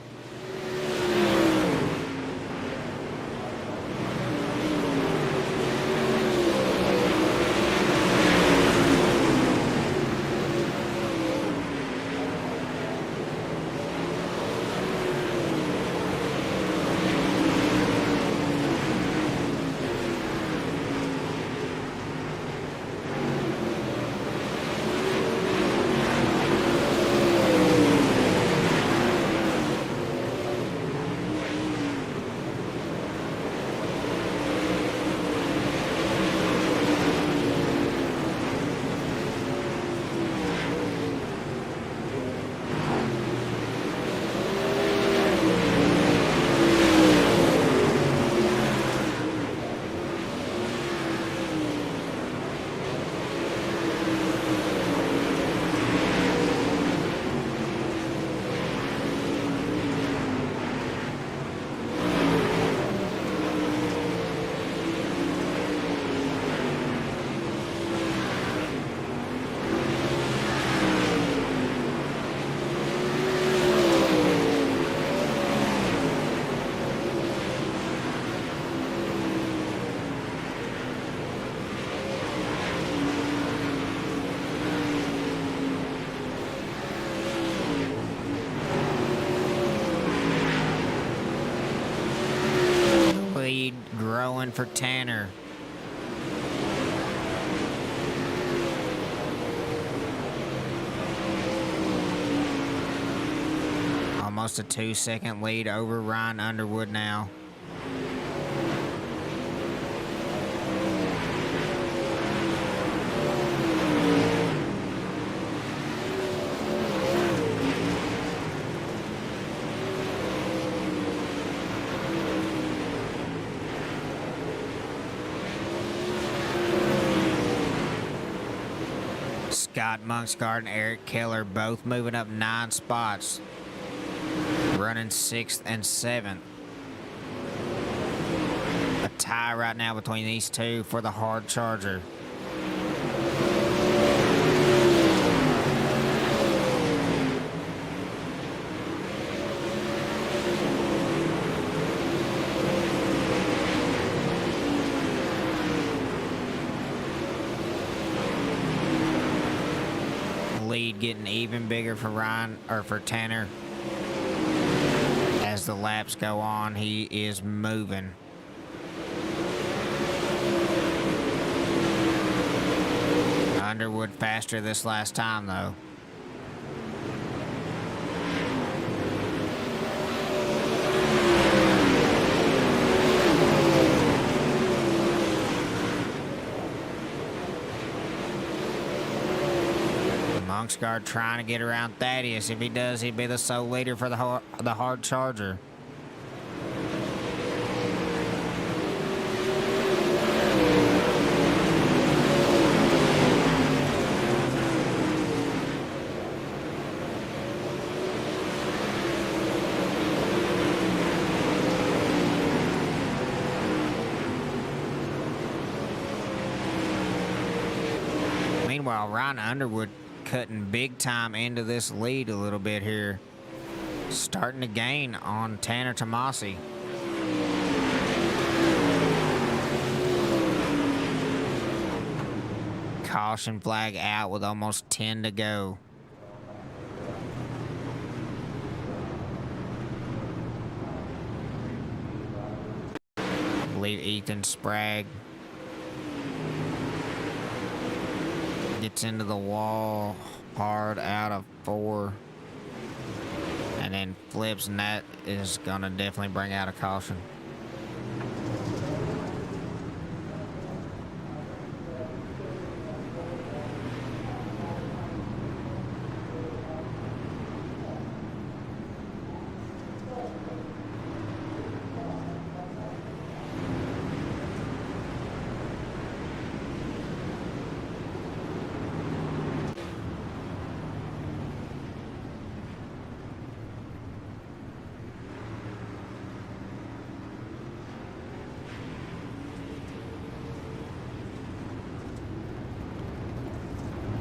Speaker 1: for Tanner. Almost a 2-second lead over Ryan Underwood now. Scott Monksgaard and Eric Keller both moving up 9 spots, running 6th and 7th. A tie right now between these two for the hard charger. Lead getting even bigger for Tanner. As the laps go on, he is moving. Underwood faster this last time, though. Monksgaard trying to get around Thaddeus. If he does, he'd be the sole leader for the hard charger. Meanwhile, Ryan Underwood cutting big time into this lead a little bit here. Starting to gain on Tanner Tomasi. Caution flag out with almost 10 to go. I believe Ethan Sprague gets into the wall hard out of 4 and then flips, and that is gonna definitely bring out a caution.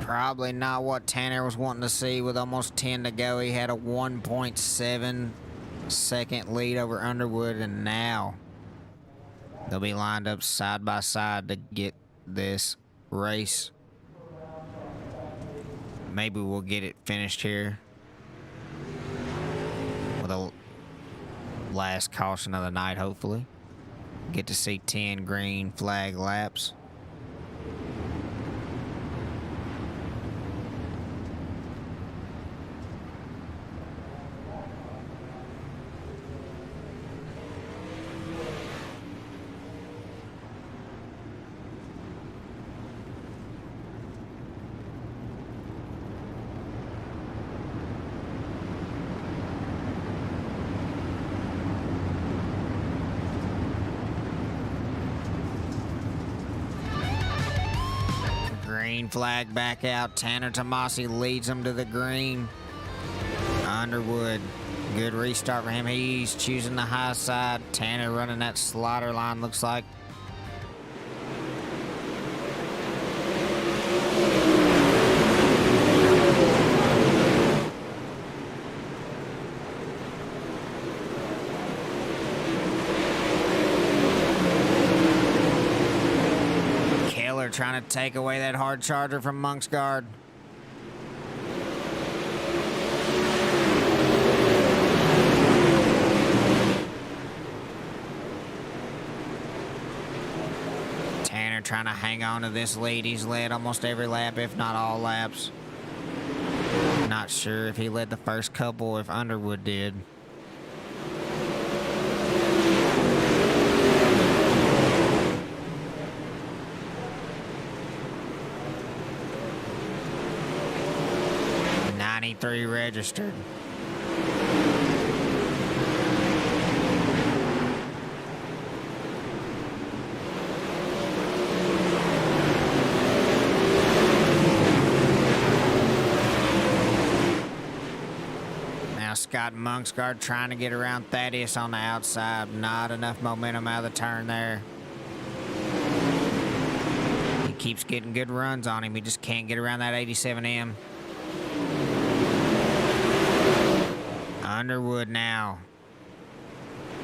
Speaker 1: Probably not what Tanner was wanting to see with almost 10 to go. He had a 1.7 second lead over Underwood, and now they'll be lined up side by side to get this race. Maybe we'll get it finished here with a last caution of the night, hopefully. Get to see 10 green flag laps. Green flag back out. Tanner Tomasi leads him to the green. Underwood, good restart for him. He's choosing the high side. Tanner running that slider line, looks like. Trying to take away that hard charger from Monksgaard. trying to hang on to this lead. He's led almost every lap, if not all laps. Not sure if he led the first couple, if Underwood did. '93 registered. Scott Monksgard trying to get around Thaddeus on the outside. Not enough momentum out of the turn there. He keeps getting good runs on him. He just can't get around that 87M. Underwood now.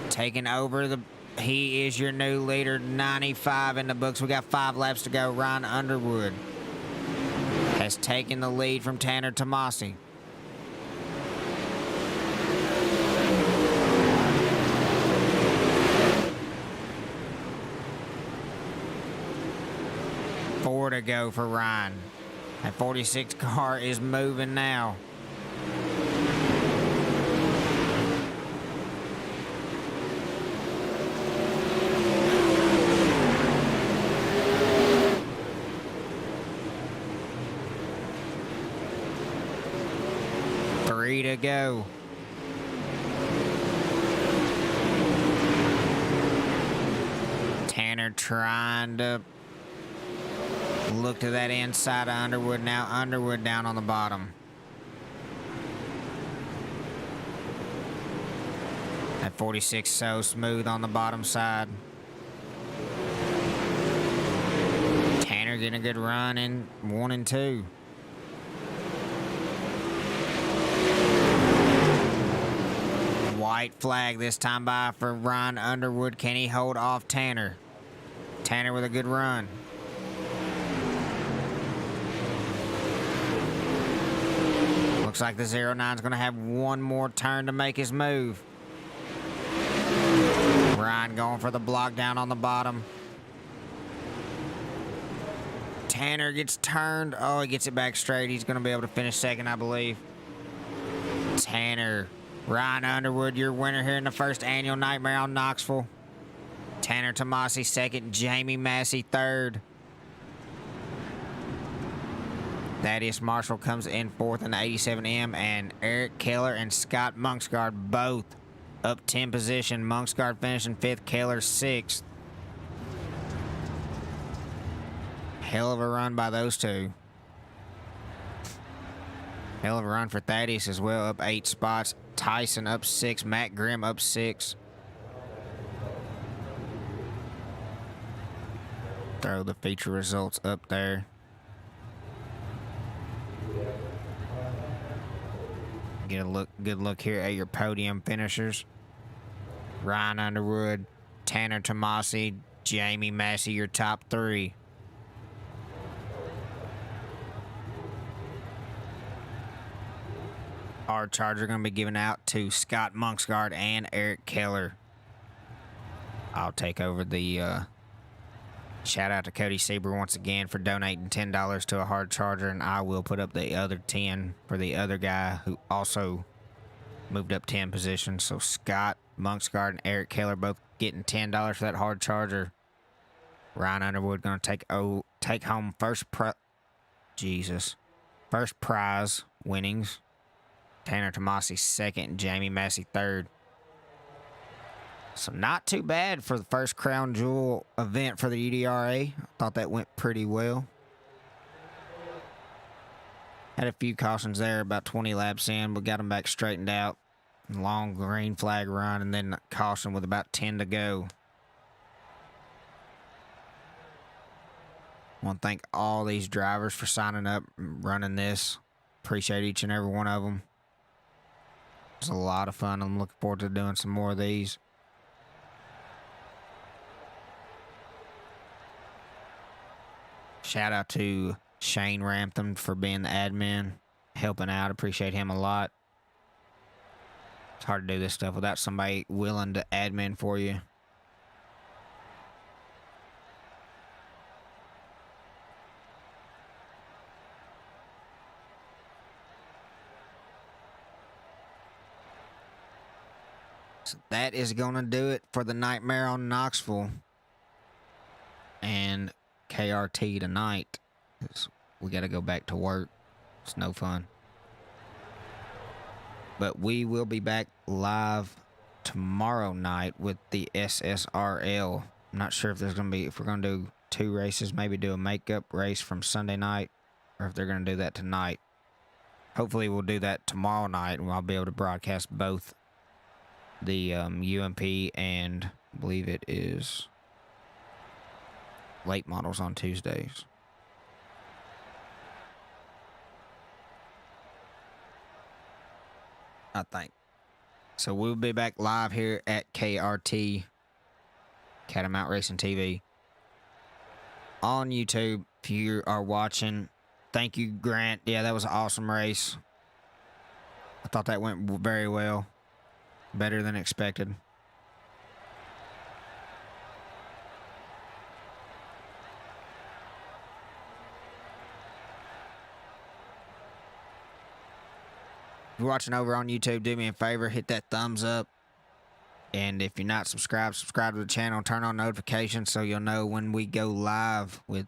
Speaker 1: Taking over the... He is your new leader. 95 in the books. We got 5 laps to go. Ryan Underwood has taken the lead from Tanner Tomasi. Four to go for Ryan. That 46 car is moving now. Three to go. Tanner trying to look to that inside of Underwood. Now Underwood down on the bottom. That 46 so smooth on the bottom side. Tanner getting a good run in 1 and 2. White flag this time by for Ryan Underwood. Can he hold off Tanner? Tanner with a good run. Looks like the 09's going to have one more turn to make his move. Ryan going for the block down on the bottom. Tanner gets turned. Oh, he gets it back straight. He's going to be able to finish second, I believe. Tanner. Ryan Underwood, your winner here in the first annual Nightmare on Knoxville. Tanner Tomasi second. Jamie Massey third. Thaddeus Marshall comes in fourth in the 87M, and Eric Keller and Scott Monksgard both up 10 position. Monksgard finishing fifth, Keller sixth. Hell of a run by those two. Hell of a run for Thaddeus as well, up 8 spots. Tyson up 6, Matt Grimm up 6. Throw the feature results up there. Get a good look here at your podium finishers. Ryan Underwood, Tanner Tomasi, Jamie Massey, your top 3. Our charger going to be given out to Scott Monksgard and Eric Keller. I'll take over the shout out to Cody Sieber once again for donating $10 to a hard charger, and I will put up the other 10 for the other guy who also moved up 10 positions. So Scott Monksgard and Eric Keller both getting $10 for that hard charger. Ryan Underwood going to take home first prize winnings. Tanner Tomasi second, Jamie Massey third. So not too bad for the first Crown Jewel event for the UDRA. I thought that went pretty well. Had a few cautions there about 20 laps in, but got them back straightened out. Long green flag run, and then caution with about 10 to go. I want to thank all these drivers for signing up and running this. Appreciate each and every one of them. It's a lot of fun. I'm looking forward to doing some more of these. Shout out to Shane Ramtham for being the admin, helping out. Appreciate him a lot. It's hard to do this stuff without somebody willing to admin for you. So that is going to do it for the Nightmare on Knoxville and KRT tonight. We got to go back to work. It's no fun. But we will be back live tomorrow night with the SSRL. I'm not sure if there's going to be, if we're going to do 2 races, maybe do a makeup race from Sunday night, or if they're going to do that tonight. Hopefully we'll do that tomorrow night, and I'll be able to broadcast both the UMP and I believe it is late models on Tuesdays. I think. So we'll be back live here at KRT, Catamount Racing TV, on YouTube. If you are watching, thank you, Grant. Yeah, that was an awesome race. I thought that went very well. Better than expected. If you're watching over on YouTube, do me a favor, hit that thumbs up. And if you're not subscribed, subscribe to the channel, turn on notifications so you'll know when we go live with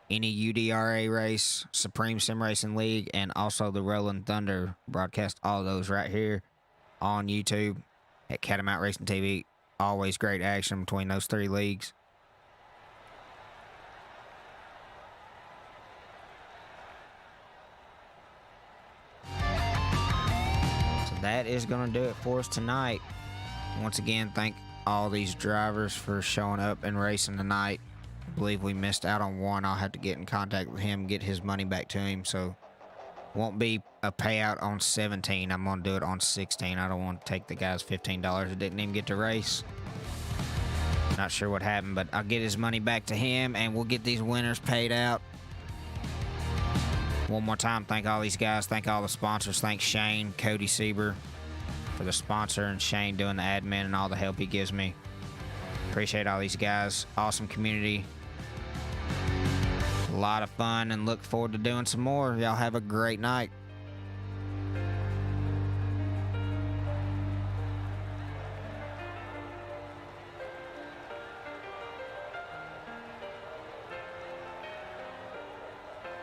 Speaker 1: any UDRA race, Supreme Sim Racing League, and also the Rolling Thunder. Broadcast all those right here on YouTube at Catamount Racing TV. Always great action between those 3 leagues. So that is going to do it for us tonight. Once again, thank all these drivers for showing up and racing tonight. I believe we missed out on one. I'll have to get in contact with him, get his money back to him. So won't be a payout on 17. I'm going to do it on 16. I don't want to take the guy's $15 that didn't even get to race. Not sure what happened, but I'll get his money back to him, and we'll get these winners paid out. One more time, thank all these guys. Thank all the sponsors. Thank Shane, Cody Sieber for the sponsor, and Shane doing the admin and all the help he gives me. Appreciate all these guys. Awesome community. A lot of fun, and look forward to doing some more. Y'all have a great night.